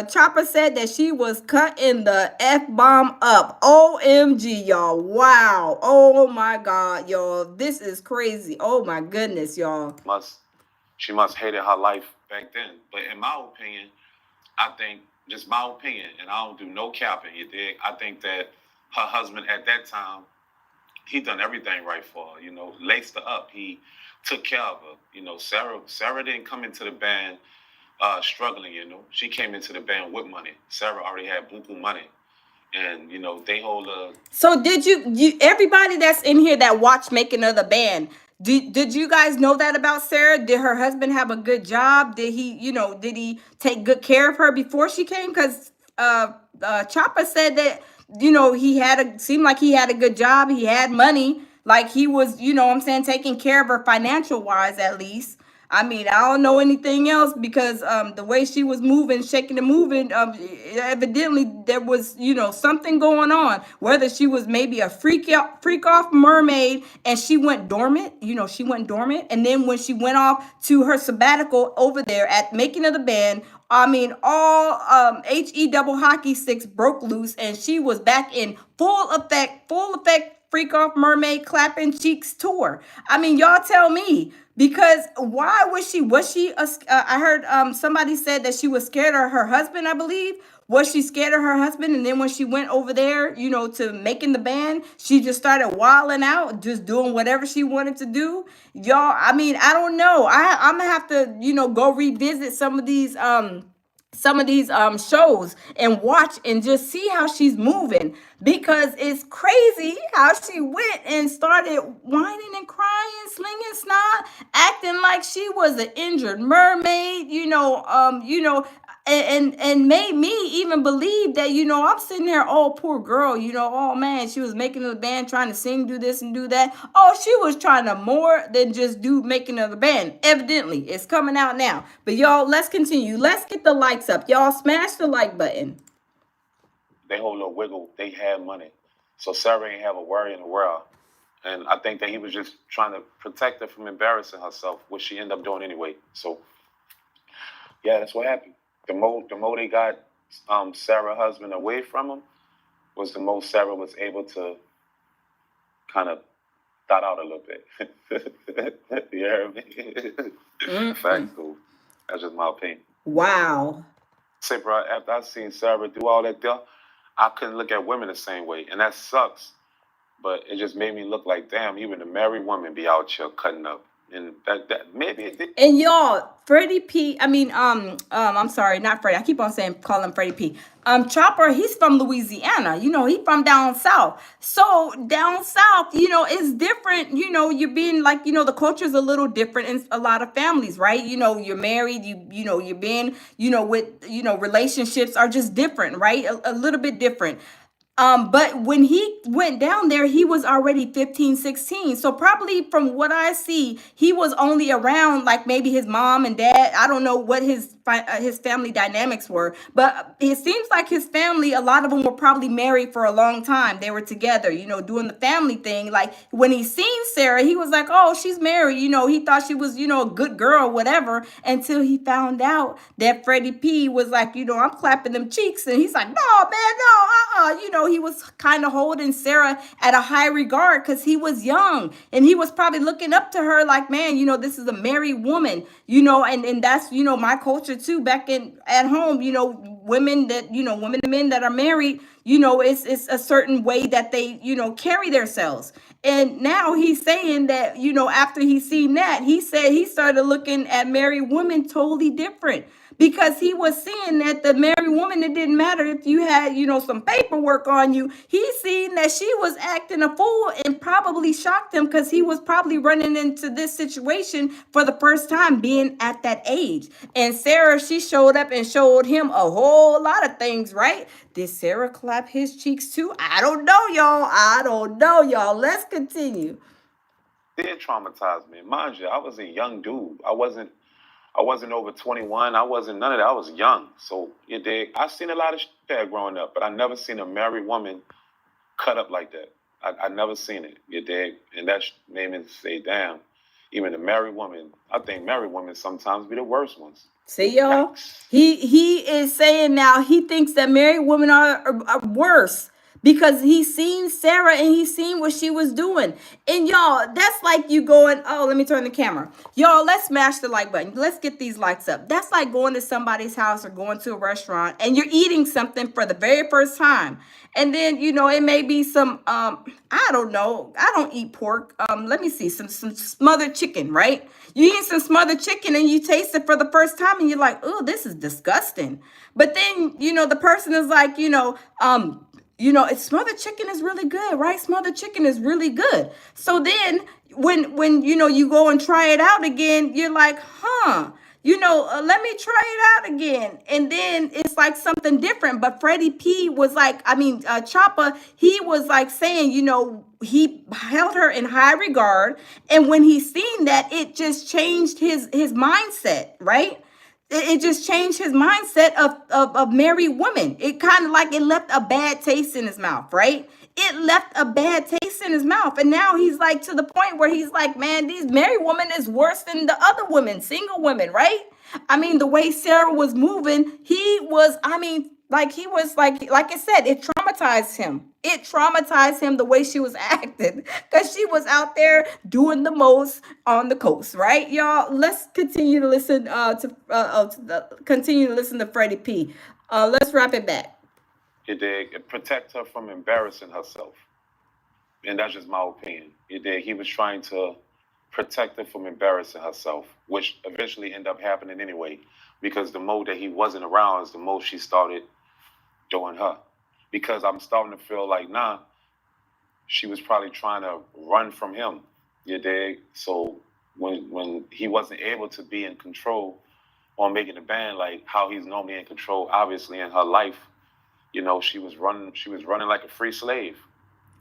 Chopper said that she was cutting the F bomb up. OMG, y'all. Wow. Oh my God, y'all. This is crazy. Oh my goodness, y'all. She must hated her life back then. But in my opinion, I think, just my opinion, and I don't do no capping, you dig? I think that her husband at that time, he done everything right for her, you know, laced her up. He took care of her. You know, Sarah didn't come into the band struggling, you know. She came into the band with money. Sarah already had buku money. And, you know, they hold a... So did you everybody that's in here that watched Making of the Band, did you guys know that about Sarah? Did her husband have a good job? Did he take good care of her before she came? Because Choppa said that, seemed like he had a good job. He had money. Like he was, what I'm saying, taking care of her financial wise, at least. I mean, I don't know anything else because the way she was moving, shaking and moving, evidently there was, something going on. Whether she was maybe a freak off mermaid and she went dormant, and then when she went off to her sabbatical over there at Making of the Band, I mean, all HE double hockey sticks broke loose and she was back in full effect, freak off mermaid clapping cheeks tour. I mean, y'all tell me, because why I heard somebody said that she was scared of her husband, I believe. Was she scared of her husband? And then when she went over there, to Making the Band, she just started wilding out, just doing whatever she wanted to do. Y'all, I mean, I don't know. I'm gonna have to, go revisit some of these shows and watch and just see how she's moving, because it's crazy how she went and started whining and crying, slinging snot, acting like she was an injured mermaid, and made me even believe that, I'm sitting there, oh, poor girl, oh man, she was making the band, trying to sing, do this and do that. Oh, she was trying to more than just do Making of the Band. Evidently, it's coming out now. But y'all, let's continue. Let's get the likes up. Y'all smash the like button. They hold a wiggle. They had money. So Sarah ain't have a worry in the world. And I think that he was just trying to protect her from embarrassing herself, which she ended up doing anyway. So, yeah, that's what happened. The more they got Sarah's husband away from him, was the most Sarah was able to kind of thought out a little bit. You hear me? Facts, cool. That's just my opinion. Wow. Say, bro, after I seen Sarah do all that stuff, I couldn't look at women the same way, and that sucks. But it just made me look like, damn, even a married woman be out here cutting up. And that maybe it did. And y'all, Freddy P, I'm sorry, not Freddy. I keep on calling him Freddy P. Chopper, he's from Louisiana. He from down south. So down south, it's different. You're being like, the culture's a little different in a lot of families, right? You're married, you're being, with, relationships are just different, right? A little bit different. But when he went down there, he was already 15, 16. So probably from what I see, he was only around like maybe his mom and dad. I don't know what his family dynamics were, but it seems like his family, a lot of them were probably married for a long time. They were together, doing the family thing. Like when he seen Sarah, he was like, oh, she's married. He thought she was, a good girl, whatever, until he found out that Freddie P was like, I'm clapping them cheeks. And he's like, no, man, no, he was kind of holding Sarah at a high regard because he was young and he was probably looking up to her like, man, this is a married woman, and that's, my culture too, back at home, women and men that are married, it's a certain way that they, carry themselves. And now he's saying that, after he's seen that, he said he started looking at married women totally different. Because he was seeing that the married woman, it didn't matter if you had, some paperwork on you. He's seen that she was acting a fool and probably shocked him because he was probably running into this situation for the first time being at that age. And Sarah, she showed up and showed him a whole lot of things, right? Did Sarah clap his cheeks too? I don't know, y'all. Let's continue. did traumatize me. Mind you, I was a young dude. I wasn't over 21. I wasn't none of that. I was young. So you dig? I seen a lot of shit there growing up, but I never seen a married woman cut up like that. I never seen it. You dig? And that made me say, damn, even a married woman, I think married women sometimes be the worst ones. See, y'all, Yikes. he is saying now he thinks that married women are worse because he's seen Sarah and he's seen what she was doing. And y'all, that's like you going, oh, let me turn the camera. Y'all, let's smash the like button. Let's get these likes up. That's like going to somebody's house or going to a restaurant and you're eating something for the very first time. And then, you know, it may be some I don't know. I don't eat pork. Let me see, some smothered chicken, right? You eat some smothered chicken and you taste it for the first time and you're like, oh, this is disgusting. But then, you know, the person is like, it's smothered chicken is really good, right? Smothered chicken is really good. So then when you go and try it out again, you're like, let me try it out again. And then it's like something different. But Freddie P was like, Choppa, he was like saying, he held her in high regard. And when he seen that, it just changed his mindset, right? It just changed his mindset of married women. It kind of like it left a bad taste in his mouth, right? It left a bad taste in his mouth. And now he's like to the point where he's like, man, these married women is worse than the other women, single women, right? I mean, the way Sarah was moving, he was like I said, it traumatized him. It traumatized him the way she was acting because she was out there doing the most on the coast, right, y'all? Let's continue to listen continue to listen to Freddie P. Let's wrap it back. You dig? Protect her from embarrassing herself. And that's just my opinion. You dig? He was trying to protect her from embarrassing herself, which eventually ended up happening anyway, because the more that he wasn't around is the more she started doing her. Because I'm starting to feel like, she was probably trying to run from him. You dig? So when he wasn't able to be in control on making the band like how he's normally in control, obviously in her life, she was running like a free slave.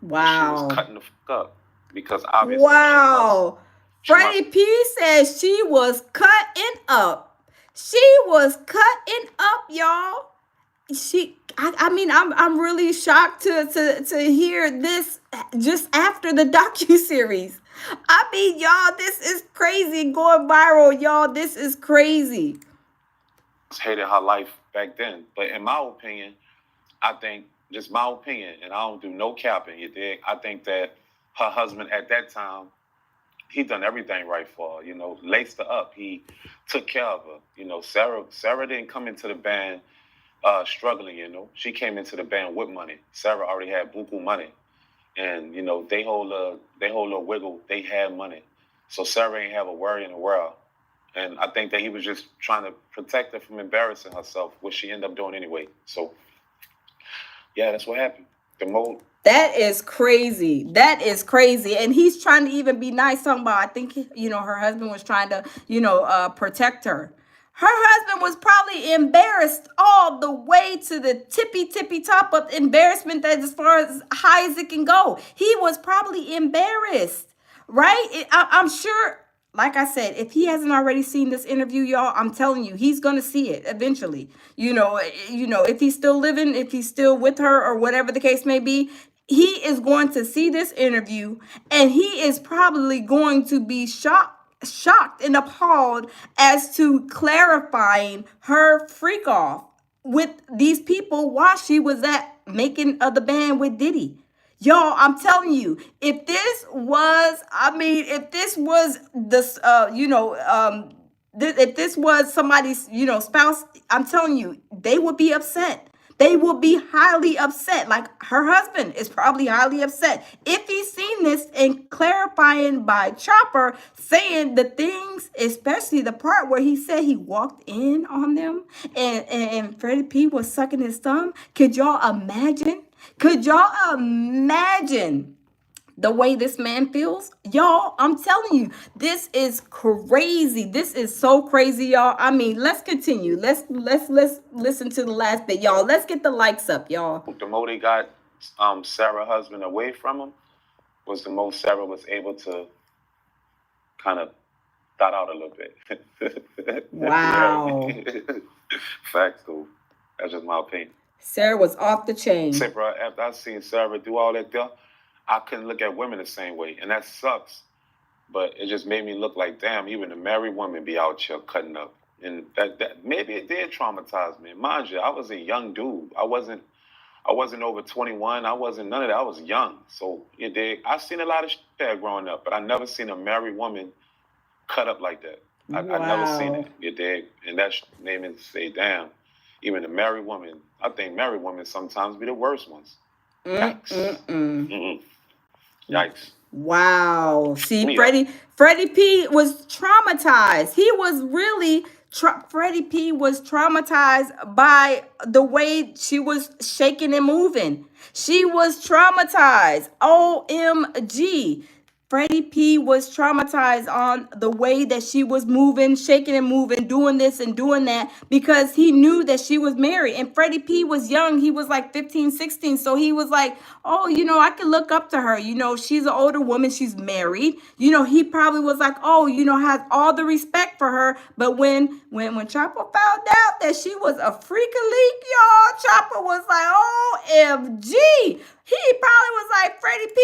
Wow. She was cutting the fuck up because obviously wow. Freddie P says she was cutting up. She was cutting up, y'all. I'm really shocked to hear this just after the docuseries. I mean, y'all, this is crazy going viral, y'all. This is crazy. Hated her life back then, but in my opinion, I think, just my opinion, and I don't do no capping, you dig? I think that her husband at that time, he done everything right for her, laced her up. He took care of her. Sarah didn't come into the band struggling, She came into the band with money. Sarah already had buku money. And, they hold a wiggle, they had money. So Sarah ain't have a worry in the world. And I think that he was just trying to protect her from embarrassing herself, which she ended up doing anyway. So yeah, that's what happened. That is crazy. That is crazy. And he's trying to even be nice, talking about, I think, her husband was trying to, protect her. Her husband was probably embarrassed all the way to the tippy top of embarrassment, that as far as high as it can go. He was probably embarrassed, right? I'm sure. Like I said, if he hasn't already seen this interview, y'all, I'm telling you, he's going to see it eventually. If he's still living, if he's still with her or whatever the case may be, he is going to see this interview and he is probably going to be shocked and appalled as to clarifying her freak off with these people while she was at making of the band with Diddy. Y'all, I'm telling you, if this was if this was somebody's, spouse, I'm telling you, they would be upset. They will be highly upset. Like her husband is probably highly upset. If he's seen this and clarifying by Chopper saying the things, especially the part where he said he walked in on them and Freddie P was sucking his thumb. Could y'all imagine? Could y'all imagine the way this man feels? Y'all, I'm telling you, this is crazy. This is so crazy, y'all. I mean, let's continue. Let's listen to the last bit, y'all. Let's get the likes up, y'all. The more they got Sarah's husband away from him was the most Sarah was able to kind of thought out a little bit. Wow. Facts, though. That's just my opinion. Sarah was off the chain. Say, bro, after I seen Sarah do all that there, I couldn't look at women the same way, and that sucks. But it just made me look like, damn, even a married woman be out here cutting up. And that maybe it did traumatize me. Mind you, I was a young dude. I wasn't over 21. I wasn't none of that. I was young. So you dig? I seen a lot of shit growing up, but I never seen a married woman cut up like that. I never seen it. You dig? And that made me say, damn, even a married woman, I think married women sometimes be the worst ones. Yikes. Yikes. Wow. See, Freddy P was traumatized. He was really Freddy P was traumatized by the way she was shaking and moving. She was traumatized. OMG. Freddy P was traumatized on the way that she was moving, shaking and moving, doing this and doing that, because he knew that she was married. And Freddy P was young. He was like 15, 16. So he was like, oh, I can look up to her. She's an older woman. She's married. He probably was like, oh, has all the respect for her. But when Chopper found out that she was a freaking leak, y'all, Chopper was like, OMG. He probably was like, Freddy P,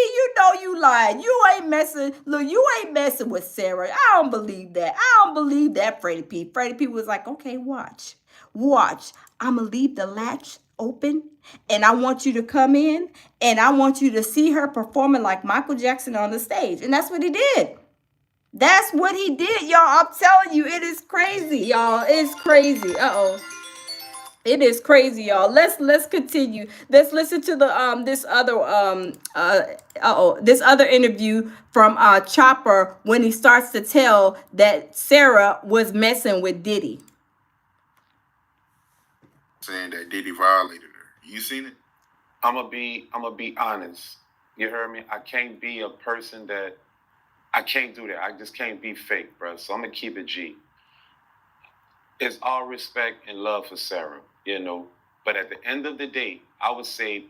you lied. You ain't messing with Sarah. I don't believe that, Freddy P. Freddy P was like, okay, watch. I'm going to leave the latch open, and I want you to come in, and I want you to see her performing like Michael Jackson on the stage. And that's what he did. That's what he did, y'all. I'm telling you, it is crazy, y'all. It's crazy. It is crazy, y'all. Let's continue. Let's listen to the this other interview from Chopper when he starts to tell that Sarah was messing with Diddy. Saying that Diddy violated her. You seen it? I'm gonna be honest. You heard me? I can't be a person that I can't do that. I just can't be fake, bro. So I'm gonna keep it G. It's all respect and love for Sarah, But at the end of the day, I would say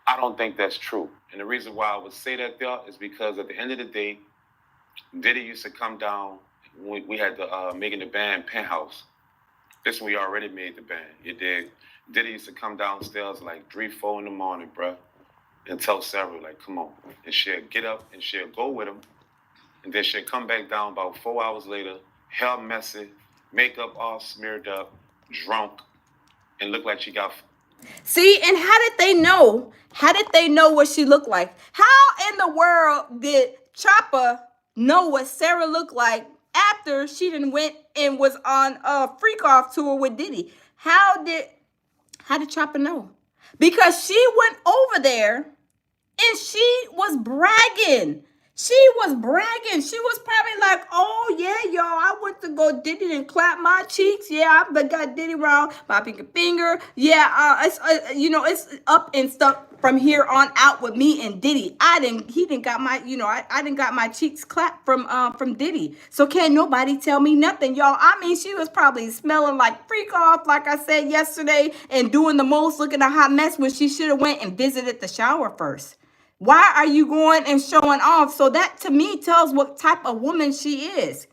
I don't think that's true. And the reason why I would say that there is because at the end of the day, Diddy used to come down. We had the making the band Penthouse. This when we already made the band. You dig? Diddy used to come downstairs like 3, 4 in the morning, bruh, and tell Sarah, like, come on. And she'll get up and she'll go with him. And then she'll come back down about 4 hours later, hair messy, makeup all smeared up, drunk, and look like she got... See, and how did they know? How did they know what she looked like? How in the world did Chopper know what Sarah looked like after she done went and was on a freak off tour with Diddy? How did Chopper know? Because she went over there and she was bragging. She was probably like, oh, yeah, y'all, I went to go Diddy and clap my cheeks. Yeah, I got Diddy around my pinky finger. Yeah, it's up and stuff from here on out with me and Diddy. He didn't got my, I didn't got my cheeks clapped from Diddy. So can't nobody tell me nothing, y'all. I mean, she was probably smelling like freak off, like I said yesterday, and doing the most, looking a hot mess when she should have went and visited the shower first. Why are you going and showing off? So that to me tells what type of woman she is.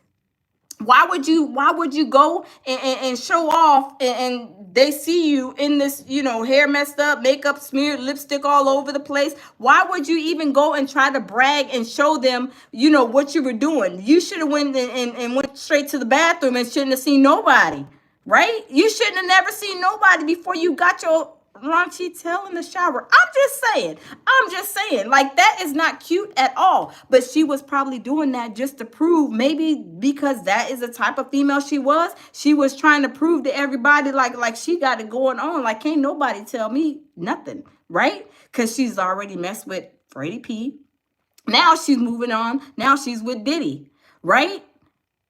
Why would you go and show off and they see you in this, hair messed up, makeup smeared, lipstick all over the place? Why would you even go and try to brag and show them, what you were doing? You should have went and went straight to the bathroom and shouldn't have seen nobody, right? You shouldn't have never seen nobody before you got your raunchy tail in the shower. I'm just saying, like, that is not cute at all. But she was probably doing that just to prove, maybe because that is the type of female she was trying to prove to everybody like she got it going on. Like, can't nobody tell me nothing, right? Because she's already messed with Freddy P. Now she's moving on. Now she's with Diddy, right?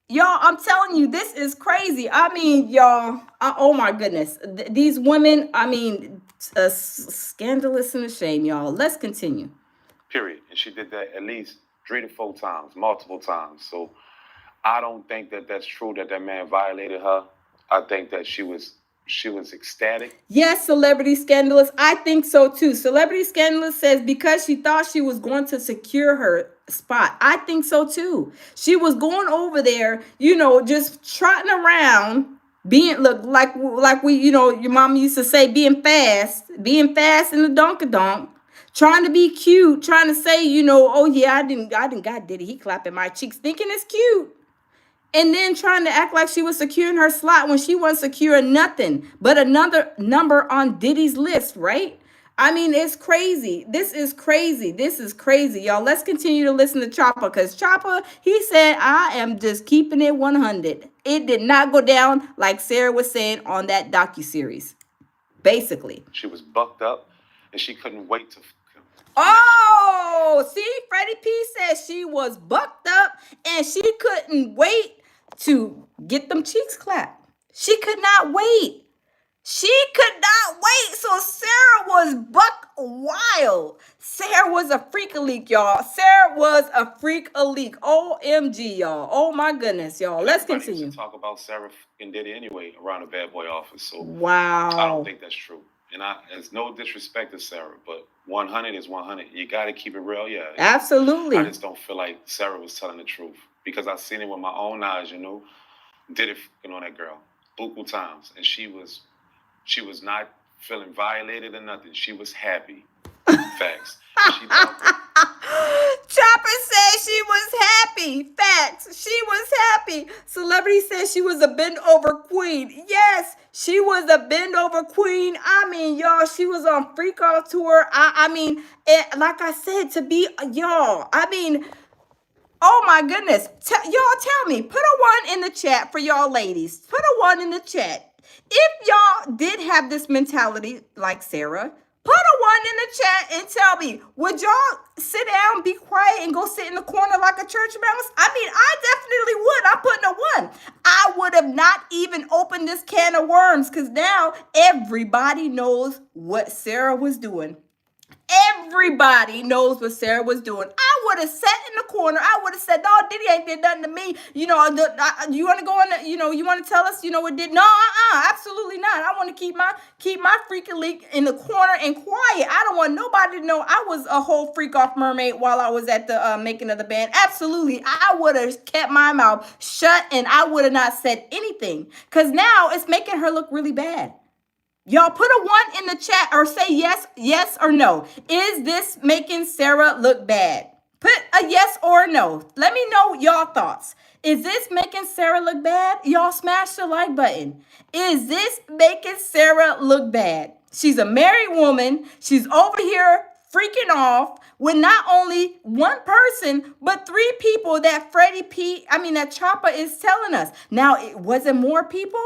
Y'all, I'm telling you, this is crazy. I mean, y'all, oh my goodness. These women, I mean, scandalous and a shame, y'all. Let's continue. Period. And she did that at least 3 to 4 times, multiple times. So I don't think that that's true that man violated her. I think that she was ecstatic. Yes, Celebrity Scandalous. I think so too. Celebrity Scandalous says because she thought she was going to secure spot. I think so too. She was going over there, just trotting around, being look like we, your mom used to say, being fast in the donk, trying to be cute, trying to say, oh yeah, I didn't got Diddy. He clapping my cheeks, thinking it's cute. And then trying to act like she was securing her slot when she wasn't securing nothing but another number on Diddy's list, right? I mean, it's crazy. This is crazy. This is crazy, y'all. Let's continue to listen to Chopper, because Chopper, he said, I am just keeping it 100. It did not go down like Sarah was saying on that docuseries, basically. She was bucked up, and she couldn't wait to... Oh, see, Freddy P said she was bucked up, and she couldn't wait to get them cheeks clapped. She could not wait. She could not wait. So Sarah was buck wild. Sarah was a freak a leak, y'all. Sarah was a freak a leak. OMG, y'all. Oh my goodness, y'all. Let's continue. To talk about Sarah and Diddy anyway around the bad boy office. So wow, I don't think that's true. And it's no disrespect to Sarah, but 100 is 100. You got to keep it real, yeah. Absolutely. I just don't feel like Sarah was telling the truth, because I've seen it with my own eyes, Did it on that girl buku times, and she was not feeling violated or nothing. She was happy. Facts. Chopper said she was happy. Facts. She was happy. Celebrity said she was a bend over queen. Yes, she was a bend over queen. I mean, y'all, she was on Freak Off tour. I mean, like I said, to be y'all, I mean, oh my goodness. Y'all tell me, put a 1 in the chat for y'all ladies. Put a 1 in the chat. If y'all did have this mentality like Sarah, put a 1 in the chat and tell me, would y'all sit down, be quiet, and go sit in the corner like a church mouse? I mean, I definitely would. I'm putting a 1. I would have not even opened this can of worms, because now everybody knows what Sarah was doing. Everybody knows what Sarah was doing. I would have sat in the corner. I would have said, no, Diddy ain't did nothing to me. You want to go on, you want to tell us, what did? No, absolutely not. I want to keep my freaking leak in the corner and quiet. I don't want nobody to know I was a whole freak off mermaid while I was at the making of the band. Absolutely. I would have kept my mouth shut, and I would have not said anything, because now it's making her look really bad. Y'all put a 1 in the chat, or say yes or no. Is this making Sarah look bad? Put a yes or no. Let me know y'all thoughts. Is this making Sarah look bad? Y'all smash the like button. Is this making Sarah look bad? She's a married woman. She's over here freaking off with not only one person, but 3 people that that Chopper is telling us. Now, was it more people?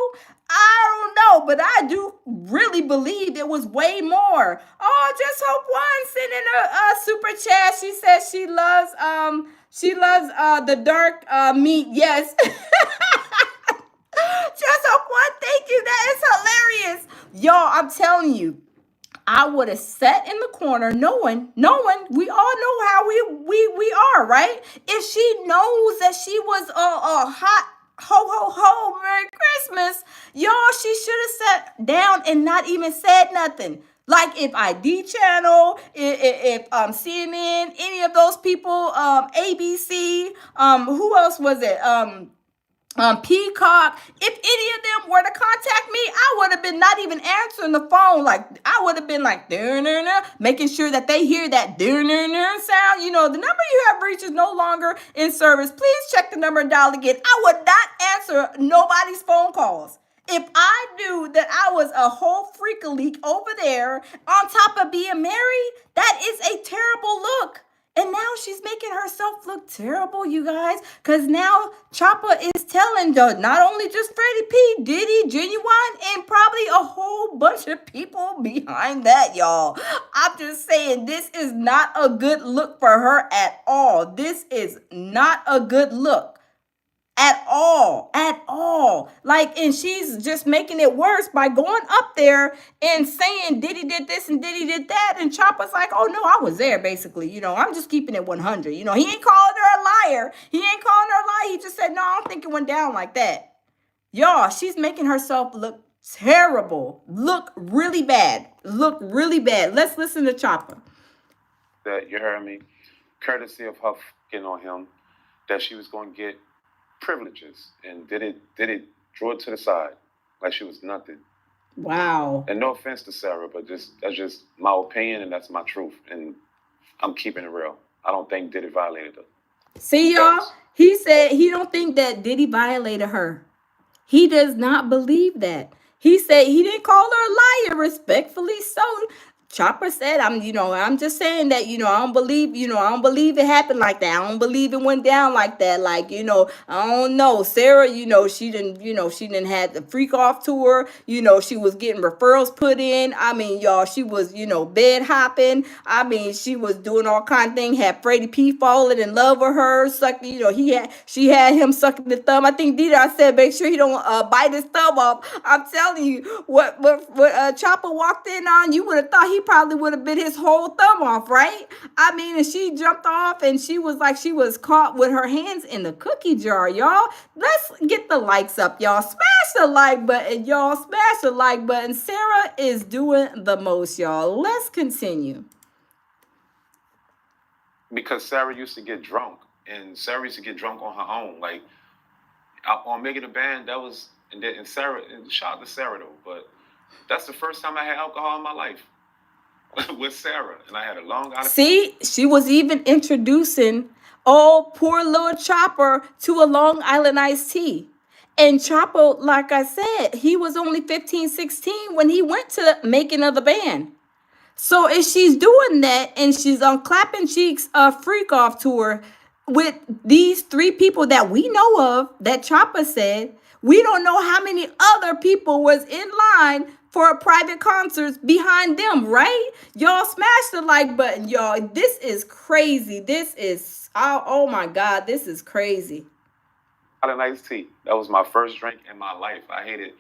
I don't know, but I do really believe it was way more. Oh, just hope one sent in a super chat. She says she loves the dark meat. Yes. Just hope one. Thank you. That is hilarious. Y'all, I'm telling you, I would have sat in the corner knowing, we all know how we are, right? If she knows that she was a hot ho, Merry Christmas, y'all, she should have sat down and not even said nothing. Like if ID channel, if CNN, any of those people, ABC, who else was it? Peacock, if any of them were to contact me, I would have been not even answering the phone. Like, I would have been like, making sure that they hear that sound. The number you have reached is no longer in service. Please check the number and dial again. I would not answer nobody's phone calls. If I knew that I was a whole freak-a-leak over there on top of being married, that is a terrible look. And now she's making herself look terrible, you guys, because now Chopper is telling not only just Freddy P, Diddy, Genuine, and probably a whole bunch of people behind that, y'all. I'm just saying, this is not a good look for her at all. This is not a good look. At all. Like, and she's just making it worse by going up there and saying Diddy did this and Diddy did that. And Chopper's like, oh no, I was there basically. I'm just keeping it 100. He ain't calling her a liar. He ain't calling her a liar. He just said, no, I don't think it went down like that. Y'all, she's making herself look terrible. Look really bad. Let's listen to Chopper. That, you heard me? courtesy of her fucking on him, that she was going to get privileges, and Diddy drew it to the side like she was nothing. Wow. And no offense to Sarah, but that's just my opinion, and that's my truth, and I'm keeping it real. I don't think Diddy violated her. See, y'all, he said he don't think that Diddy violated her. He does not believe that. He said he didn't call her a liar, respectfully so. Chopper said, I'm just saying that, I don't believe it happened like that. I don't believe it went down like that. Like, I don't know. Sarah, she didn't have the freak off tour. She was getting referrals put in. I mean, y'all, she was, bed hopping. I mean, she was doing all kind of things. Had Freddy P falling in love with her. Sucking, she had him sucking the thumb. I think Diddy, I said, make sure he don't bite his thumb off. I'm telling you, what Chopper walked in on, you would have thought he probably would have bit his whole thumb off, right? I mean, and she jumped off and she was like, she was caught with her hands in the cookie jar, y'all. Let's get the likes up, y'all. Smash the like button, y'all. Smash the like button. Sarah is doing the most, y'all. Let's continue. Because Sarah used to get drunk, and Sarah used to get drunk on her own. Like, on Making a Band, that was, and Sarah, and shout out to Sarah though, but that's the first time I had alcohol in my life. With Sarah, and I had a long See, she was even introducing poor little Chopper to a Long Island iced tea. And Chopper, like I said, he was only 15, 16 when he went to Making of the Band. So if she's doing that and she's on Clapping Cheeks Freak Off tour with these three people that we know of, that Chopper said, we don't know how many other people was in line for private concerts behind them, right? Y'all smash the like button, y'all. This is crazy. This is, oh my God, this is crazy. Island iced tea. That was my first drink in my life. I hated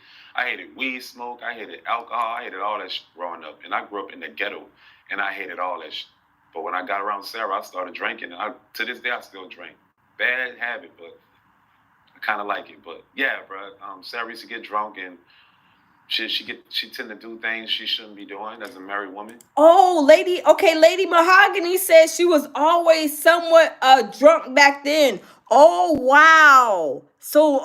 weed smoke. I hated alcohol. I hated all that shit growing up. And I grew up in the ghetto, and I hated all that shit. But when I got around Sarah, I started drinking. And to this day, I still drink. Bad habit, but I kind of like it. But yeah, bro, Sarah used to get drunk, and she tend to do things she shouldn't be doing as a married woman. Oh, Lady Mahogany said she was always somewhat drunk back then. Oh, wow. So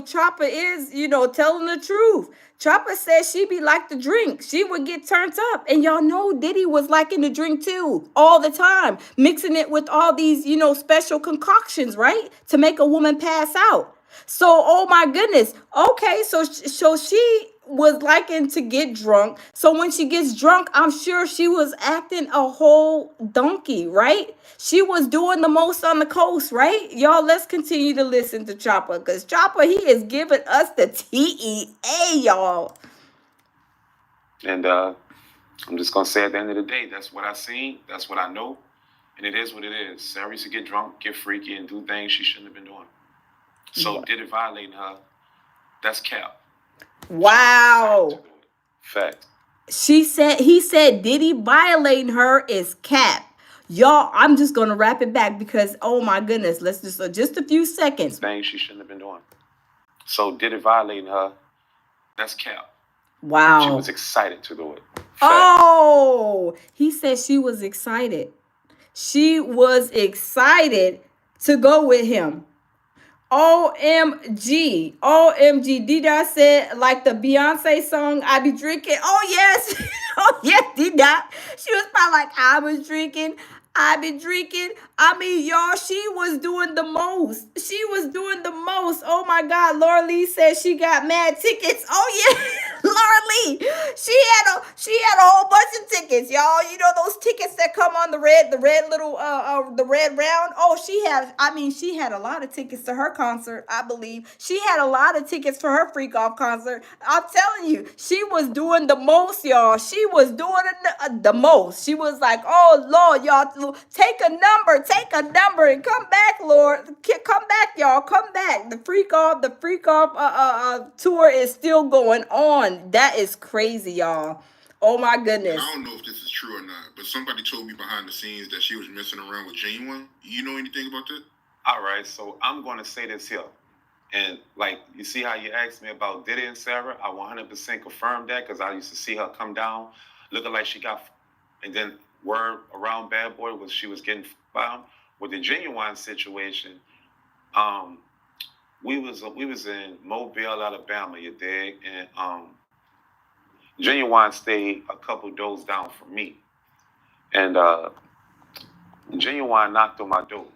Chopper is, telling the truth. Chopper said she be like to drink. She would get turned up. And y'all know Diddy was liking to drink too, all the time, mixing it with all these, special concoctions, right? To make a woman pass out. So, oh my goodness. Okay, so she was liking to get drunk. So when she gets drunk, I'm sure she was acting a whole donkey, right? She was doing the most on the coast, right? Y'all, let's continue to listen to Chopper, because Chopper, he is giving us the TEA, y'all. And I'm just going to say at the end of the day, that's what I seen, that's what I know, and it is what it is. Sarah used to get drunk, get freaky, and do things she shouldn't have been doing. So Diddy violating her, that's cap. Wow. Fact. He said Diddy violating her is cap. Y'all, I'm just gonna wrap it back because oh my goodness, let's just a few seconds. Things she shouldn't have been doing. So Diddy violating her, that's cap. Wow. She was excited to do it. Fact. Oh, he said she was excited. She was excited to go with him. OMG. D-Dot said, like the Beyonce song, I be drinking. Oh, yes. Oh, yes, D-Dot. She was probably like, I was drinking. I been drinking. I mean, y'all, she was doing the most. She was doing the most. Oh my God. Laura Lee said she got mad tickets. Oh yeah, Laura Lee. She had a whole bunch of tickets, y'all. You know those tickets that come on the red little the red round. Oh, she had a lot of tickets to her concert, I believe. She had a lot of tickets for her freak off concert. I'm telling you, she was doing the most, y'all. She was doing the most. She was like, oh Lord, y'all, take a number, and come back, Lord. Come back, y'all. Come back. The freak off tour is still going on. That is crazy, y'all. Oh my goodness. I don't know if this is true or not, but somebody told me behind the scenes that she was messing around with Genuine. You know anything about that? All right, so I'm going to say this here. And like, you see how you asked me about Diddy and Sarah? I 100% confirm that because I used to see her come down looking like she got, and then word around Bad Boy was she was getting by about him. With the Genuine situation, we was in Mobile, Alabama, you dig, and Genuine stayed a couple doors down from me, and Genuine knocked on my door,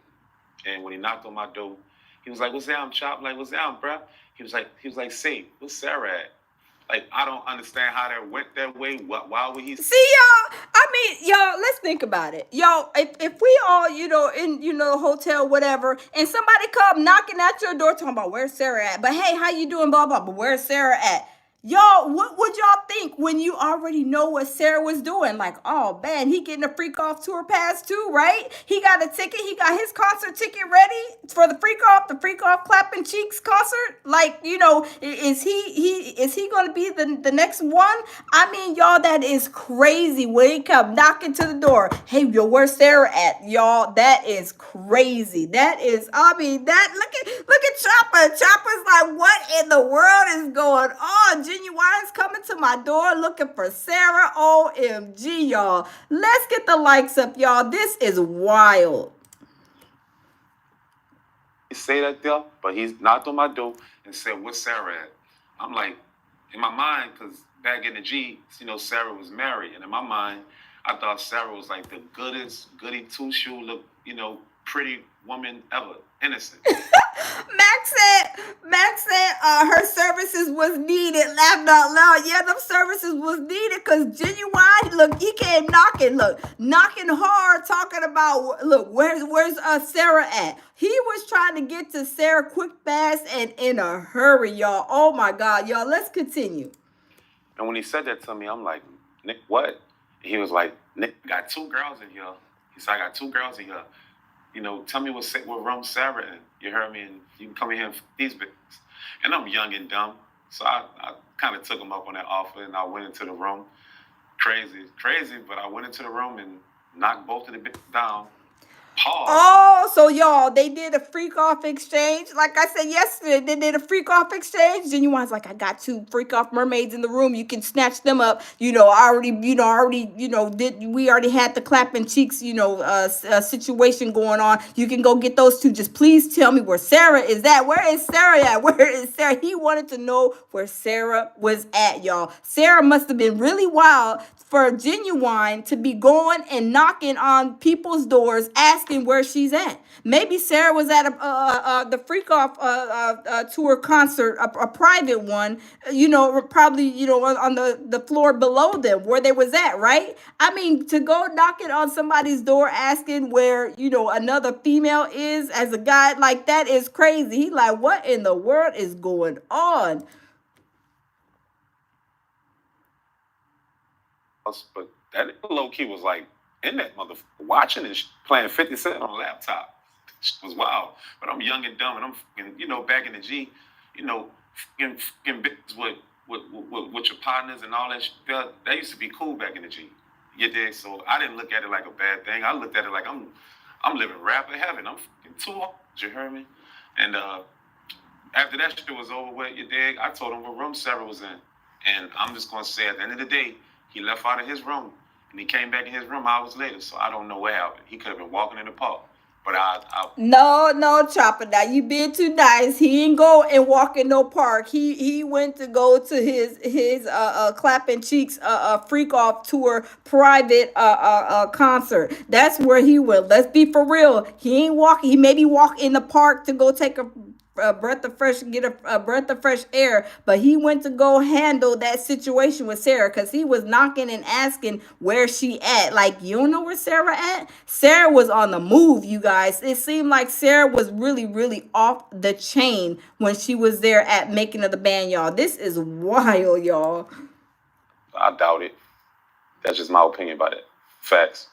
and when he knocked on my door, he was like, "What's down, Chop?" I'm like, "What's down, bruh?" He was like, "Say, where's Sarah at?" Like, I don't understand how that went that way. Why would he? See, y'all, I mean, y'all, let's think about it. Y'all, if we all, in, the hotel, whatever, and somebody come knocking at your door talking about where's Sarah at? But hey, how you doing, blah, blah, but where's Sarah at? Y'all, what would y'all think when you already know what Sarah was doing? Like, oh man, he getting a freak off tour pass too, right? He got a ticket. He got his concert ticket ready for the freak off clapping cheeks concert. Like, is he going to be the next one? I mean, y'all, that is crazy. When he come knocking to the door, hey, yo, where's Sarah at? Y'all, that is crazy. That is, I mean, that look at Chopper. Chopper's like, what in the world is going on? Genuine's coming to my door looking for Sarah. OMG, y'all. Let's get the likes up, y'all. This is wild. He say that there, but he's knocked on my door and said, "Where's Sarah at?" I'm like, in my mind, because back in the G, Sarah was married, and in my mind, I thought Sarah was like the goody two-shoe look, pretty woman ever, innocent. Max said her services was needed. Laughed out loud. Yeah, them services was needed because Genuine, look, he came knocking hard, talking about, look, where's Sarah at? He was trying to get to Sarah quick, fast, and in a hurry, y'all. Oh my God, y'all, let's continue. And when he said that to me, I'm like, "Nick, what?" And he was like, "Nick, got two girls in here." He said, "I got two girls in here. Tell me what room Sarah in. You heard me? And you can come in here and these bitches." And I'm young and dumb, so I kind of took him up on that offer, and I went into the room. Crazy, but I went into the room and knocked both of the bitches down. Pause. Oh, so y'all, they did a freak off exchange. Like I said yesterday, they did a freak off exchange. Genuine's like, I got two freak off mermaids in the room. You can snatch them up. We already had the clapping cheeks, situation going on. You can go get those two. Just please tell me where Sarah is at. Where is Sarah at? Where is Sarah? He wanted to know where Sarah was at, y'all. Sarah must have been really wild for Genuine to be going and knocking on people's doors asking where she's at. Maybe Sarah was at the freak off tour concert, a private one, probably on the floor below them where they was at, right? I mean, to go knocking on somebody's door asking where another female is as a guy, like, that is crazy. He like, what in the world is going on? But that low key was like in that motherfucker watching and playing 50 Cent on a laptop. It was wild. But I'm young and dumb, and I'm back in the G, fucking bitches with your partners and all that shit. That used to be cool back in the G. You did. So I didn't look at it like a bad thing. I looked at it like I'm living rapper heaven. I'm fucking too old. You heard me? And after that shit was over with, you dig, I told him what room Sarah was in. And I'm just gonna say, at the end of the day, he left out of his room, and he came back in his room hours later. So I don't know what happened. He could have been walking in the park. But No, Chopper, now you being too nice. He ain't go and walk in no park. He went to go to his clapping cheeks freak off tour private concert. That's where he went. Let's be for real. He ain't walk. He maybe walk in the park to go take a breath of fresh, get a breath of fresh air, but he went to go handle that situation with Sarah because he was knocking and asking where she at. Like, you don't know where Sarah at? Sarah was on the move, you guys. It seemed like Sarah was really, really off the chain when she was there at Making of the Band, y'all. This is wild, y'all. I doubt it. That's just my opinion about it. Facts.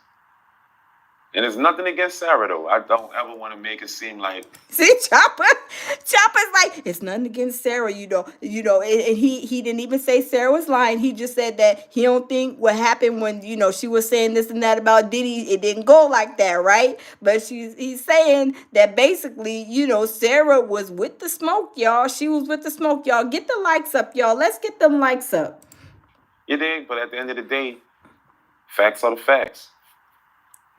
And it's nothing against Sarah, though. I don't ever want to make it seem like... See, Chopper's like, it's nothing against Sarah, and he didn't even say Sarah was lying. He just said that he don't think what happened when, she was saying this and that about Diddy, it didn't go like that, right? But he's saying that basically, Sarah was with the smoke, y'all. She was with the smoke, y'all. Get the likes up, y'all. Let's get them likes up. You dig? But at the end of the day, facts are the facts.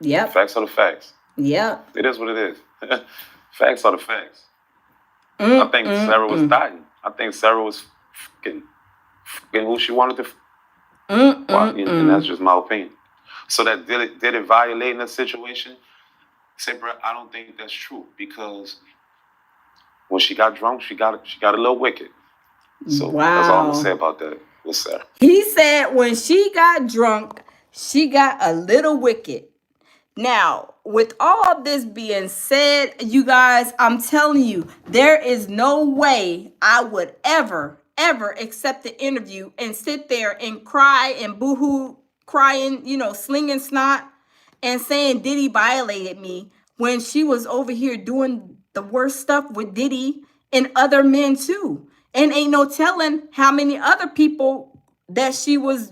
Yep. Facts are the facts. Yep. It is what it is. Facts are the facts. I think Sarah was dying. I think Sarah was fucking who she wanted to. And that's just my opinion. So that did it violate in that situation? Say, bro, I don't think that's true because when she got drunk, she got a little wicked. So that's all I'm gonna say about that with Sarah. He said when she got drunk, she got a little wicked. Now, with all of this being said, you guys, I'm telling you, there is no way I would ever accept the interview and sit there and cry and boohoo, crying, slinging snot and saying Diddy violated me when she was over here doing the worst stuff with Diddy and other men too. And ain't no telling how many other people that she was,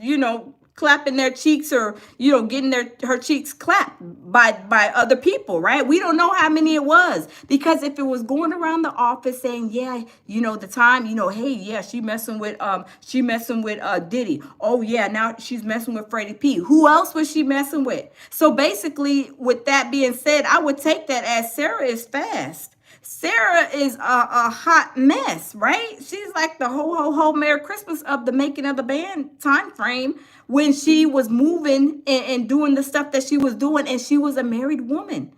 clapping their cheeks or getting her cheeks clapped by other people, right? We don't know how many it was, because if it was going around the office saying, yeah, the time, hey, yeah, she messing with Diddy, oh yeah, now she's messing with Freddy P, who else was she messing with? So basically, with that being said, I would take that as Sarah is fast. Sarah is a hot mess, right? She's like the whole Merry Christmas of the making of the band time frame, when she was moving and doing the stuff that she was doing, and she was a married woman.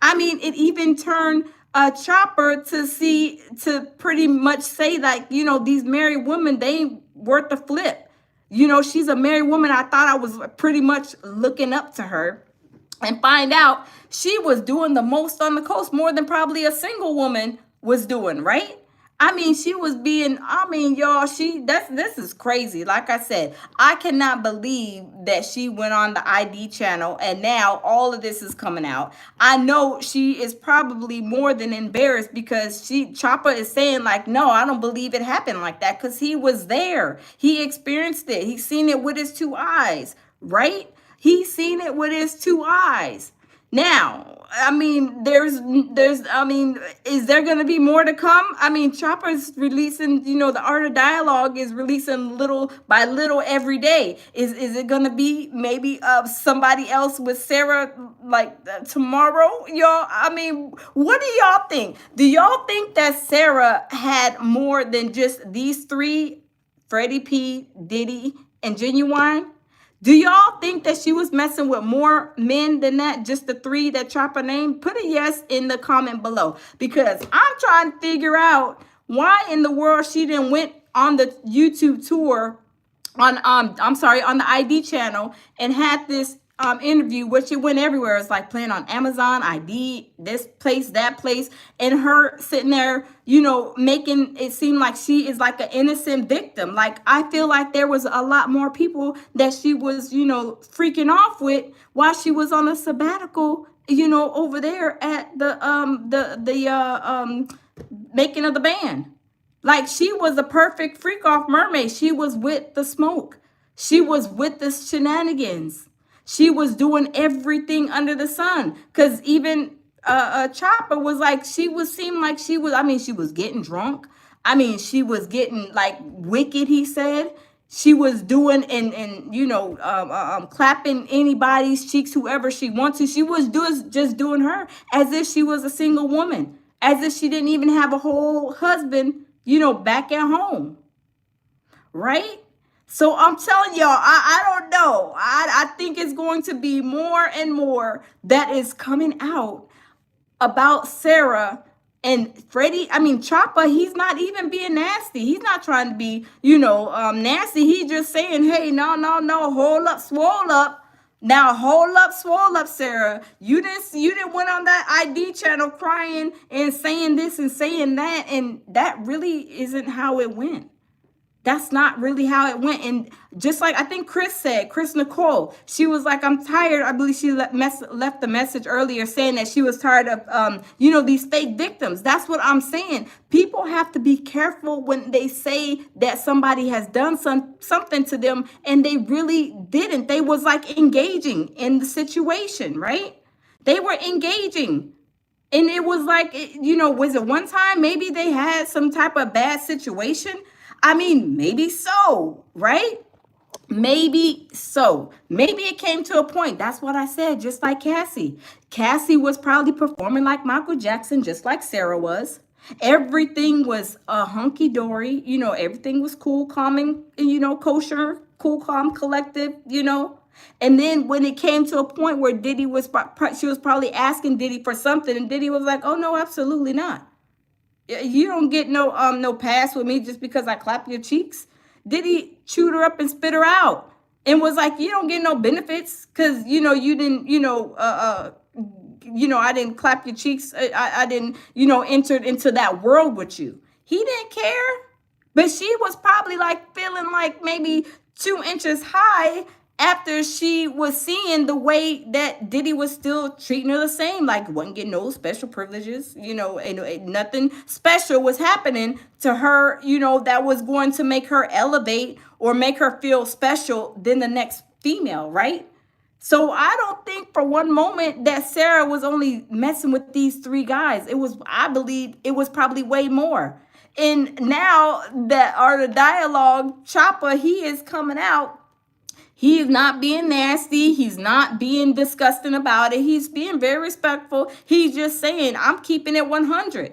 I mean, it even turned a Chopper to pretty much say, like, these married women, they ain't worth the flip. She's a married woman. I thought I was pretty much looking up to her, and find out she was doing the most on the coast, more than probably a single woman was doing, right? I mean, she was being, y'all, this is crazy. Like I said, I cannot believe that she went on the ID channel and now all of this is coming out. I know she is probably more than embarrassed, because Choppa is saying, like, no, I don't believe it happened like that, because he was there. He experienced it. He's seen it with his two eyes, right? He's seen it with his two eyes. Now, I mean, is there going to be more to come? I mean, Chopper's releasing, the Art of Dialogue is releasing little by little every day. Is it going to be maybe somebody else with Sarah, like tomorrow, y'all? I mean, what do y'all think? Do y'all think that Sarah had more than just these three, Freddie P, Diddy, and Genuine? Do y'all think that she was messing with more men than that? Just the three that Chopper named? Put a yes in the comment below, because I'm trying to figure out why in the world she didn't went on the YouTube tour on on the ID channel and had this interview, which it went everywhere. It's like playing on Amazon, ID, this place, that place, and her sitting there, making it seem like she is like an innocent victim. Like, I feel like there was a lot more people that she was, freaking off with while she was on a sabbatical, over there at the making of the band. Like, she was a perfect freak off mermaid. She was with the smoke. She was with the shenanigans. She was doing everything under the sun. Because even Chopper was like, seemed like she was, she was getting drunk. She was getting like wicked, he said. She was doing and clapping anybody's cheeks, whoever she wants to. She was just doing her as if she was a single woman, as if she didn't even have a whole husband, back at home, right? So I'm telling y'all, I don't know. I think it's going to be more and more that is coming out about Sarah and Freddie. Choppa, he's not even being nasty. He's not trying to be, nasty. He's just saying, hey, no, hold up, swole up. Now, hold up, swole up, Sarah. You didn't went on that ID channel crying and saying this and saying that, and that really isn't how it went. That's not really how it went. And just like I think Chris Nicole, she was like, I'm tired. I believe she left the message earlier saying that she was tired of, these fake victims. That's what I'm saying. People have to be careful when they say that somebody has done something to them and they really didn't. They was like engaging in the situation, right? They were engaging. And it was like, was it one time maybe they had some type of bad situation? Maybe so, right? Maybe so. Maybe it came to a point. That's what I said, just like Cassie. Cassie was probably performing like Michael Jackson, just like Sarah was. Everything was a hunky dory. Everything was cool, calming, kosher, cool, calm, collective, And then when it came to a point where she was probably asking Diddy for something, and Diddy was like, oh, no, absolutely not. You don't get no pass with me just because I clap your cheeks. Diddy chewed her up and spit her out and was like, you don't get no benefits because you didn't I didn't clap your cheeks. I didn't entered into that world with you. He didn't care, but she was probably like feeling like maybe 2 inches high after she was seeing the way that Diddy was still treating her the same, like wasn't getting no special privileges, and nothing special was happening to her, that was going to make her elevate or make her feel special than the next female, right? So I don't think for one moment that Sarah was only messing with these 3 guys. I believe it was probably way more. And now that the dialogue, Chopper, he is coming out. He's not being nasty. He's not being disgusting about it. He's being very respectful. He's just saying, I'm keeping it 100,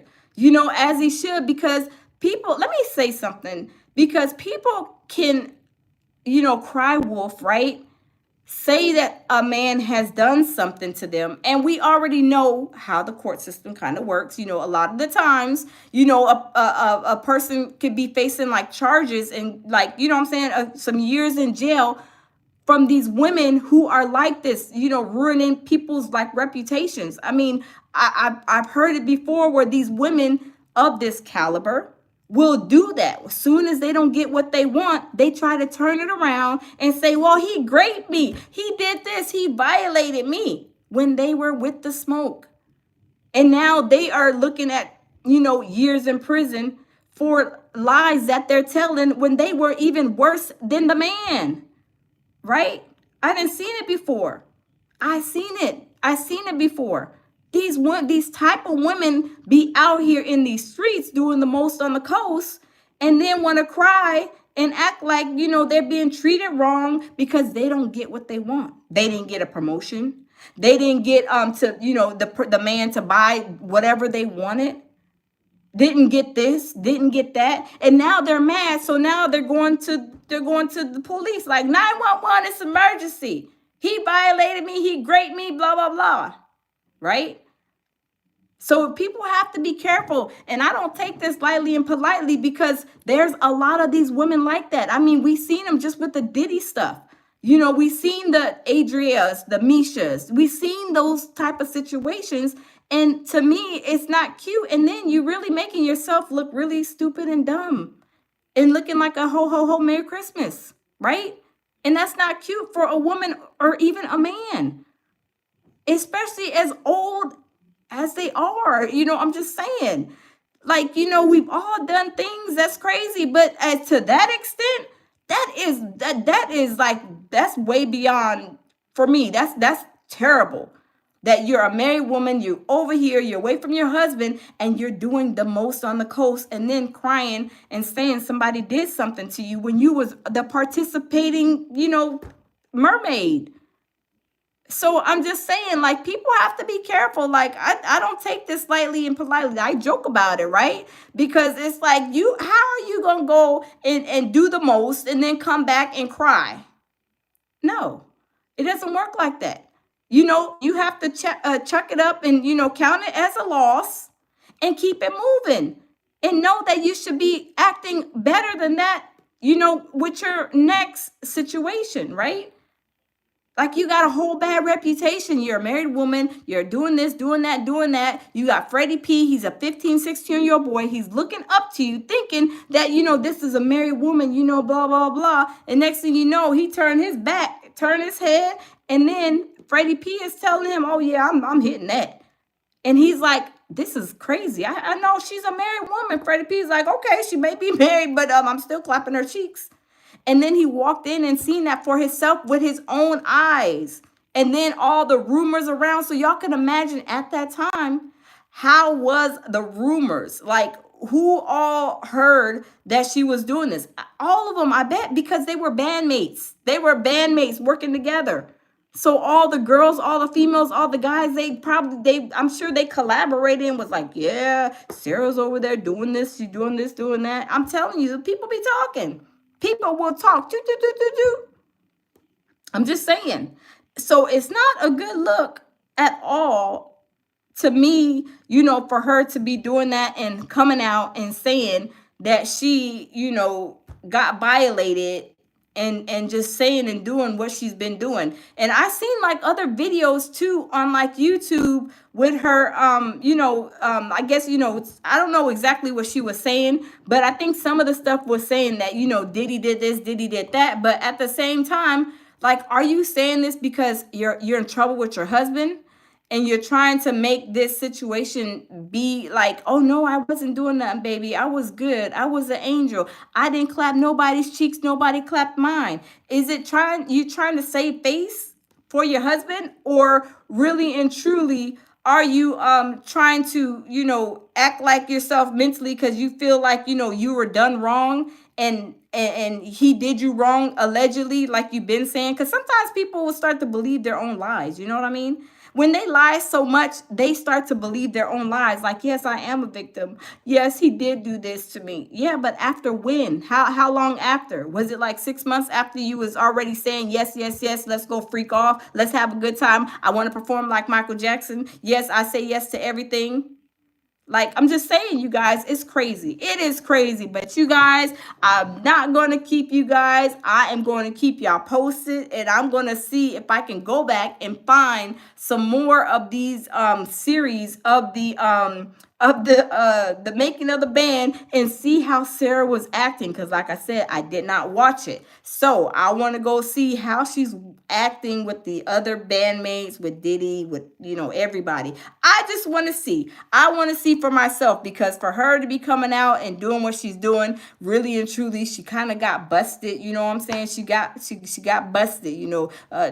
as he should, because let me say something, because people can, cry wolf, right? Say that a man has done something to them, and we already know how the court system kind of works. A lot of the times, a person could be facing like charges and like, what I'm saying, some years in jail from these women who are like this, ruining people's like reputations. I mean, I've heard it before where these women of this caliber will do that. As soon as they don't get what they want, they try to turn it around and say, well, he raped me. He did this. He violated me, when they were with the smoke. And now they are looking at, years in prison for lies that they're telling when they were even worse than the man. Right? I didn't seen it before. I seen it before. These type of women be out here in these streets doing the most on the coast, and then want to cry and act like, they're being treated wrong because they don't get what they want. They didn't get a promotion. They didn't get the man to buy whatever they wanted. Didn't get this, didn't get that, and now they're mad. So now they're going to the police, like 911, it's emergency. He violated me, he raped me, blah blah blah. Right? So people have to be careful, and I don't take this lightly and politely, because there's a lot of these women like that. I mean, we seen them just with the Diddy stuff. We seen the Adrias, the Mishas. We seen those type of situations. And to me, it's not cute. And then you really making yourself look really stupid and dumb and looking like a ho, ho, ho, Merry Christmas, right? And that's not cute for a woman or even a man, especially as old as they are. I'm just saying, like, we've all done things that's crazy, but as to that extent, that is like, that's way beyond, for me, that's terrible. That you're a married woman, you're over here, you're away from your husband, and you're doing the most on the coast, and then crying and saying somebody did something to you when you was the participating, mermaid. So I'm just saying, like, people have to be careful. Like, I don't take this lightly and politely. I joke about it, right? Because it's like, how are you going to go and do the most and then come back and cry? No, it doesn't work like that. You have to chuck it up and, count it as a loss and keep it moving, and know that you should be acting better than that, with your next situation, right? Like, you got a whole bad reputation. You're a married woman. You're doing this, doing that, doing that. You got Freddy P. He's a 15, 16-year-old boy. He's looking up to you, thinking that, this is a married woman, blah, blah, blah. And next thing you know, he turned his back, turned his head. And then Freddy P is telling him, oh, yeah, I'm hitting that. And he's like, this is crazy. I know she's a married woman. Freddy P is like, okay, she may be married, but I'm still clapping her cheeks. And then he walked in and seen that for himself with his own eyes. And then all the rumors around. So y'all can imagine at that time, how was the rumors? Like, who all heard that she was doing this? All of them, I bet, because they were bandmates. They were bandmates working together. So all the girls, all the females, all the guys, I'm sure they collaborated and was like, yeah, Sarah's over there doing this, she's doing this, doing that. I'm telling you, people be talking. People will talk. Do, do, do, do, do. I'm just saying. So it's not a good look at all to me, for her to be doing that and coming out and saying that she, got violated, and just saying and doing what she's been doing. And I seen like other videos too on like YouTube with her, I guess, I don't know exactly what she was saying, but I think some of the stuff was saying that, Diddy did this, Diddy did that. But at the same time, like, are you saying this because you're in trouble with your husband? And you're trying to make this situation be like, oh no, I wasn't doing nothing, baby. I was good. I was an angel. I didn't clap nobody's cheeks. Nobody clapped mine. Is it you trying to save face for your husband? Or really and truly, are you trying to, act like yourself mentally because you feel like, you were done wrong, and he did you wrong, allegedly, like you've been saying? Because sometimes people will start to believe their own lies. You know what I mean? When they lie so much, they start to believe their own lies. Like, yes, I am a victim. Yes, he did do this to me. Yeah, but after when? How long after? Was it like 6 months after you was already saying, yes, yes, yes, let's go freak off. Let's have a good time. I want to perform like Michael Jackson. Yes, I say yes to everything. Like, I'm just saying, you guys, it's crazy. It is crazy. But you guys, I'm not going to keep you guys. I am going to keep y'all posted. And I'm going to see if I can go back and find some more of these series of the making of the band, and see how Sarah was acting. Because like I said, I did not watch it. So I want to go see how she's acting with the other bandmates, with Diddy, with, everybody. I just want to see. I want to see for myself, because for her to be coming out and doing what she's doing, really and truly, she kind of got busted. You know what I'm saying? She got busted.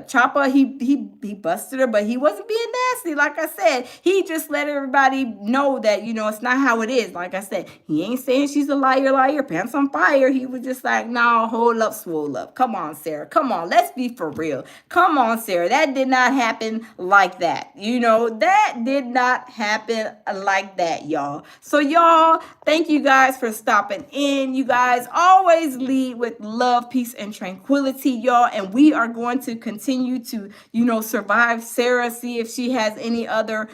Chopper, he busted her, but he wasn't being nasty. Like I said, he just let everybody know that, it's not how it is. Like I said, he ain't saying she's a liar, pants on fire. He was just like, no, hold up, swole up. Come on, Sarah. Come on. Let's be for real. Come on, Sarah. That did not happen like that. That did not happen like that, y'all. So, y'all, thank you guys for stopping in. You guys always lead with love, peace, and tranquility, y'all. And we are going to continue to, survive Sarah, see if she has any other,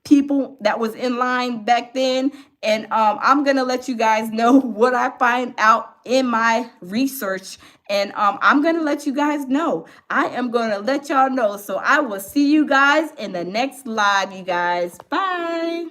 people that was in line back then. And I'm gonna let you guys know what I find out in my research, and I'm gonna let you guys know. I am gonna let y'all know. So I will see you guys in the next live, you guys. Bye.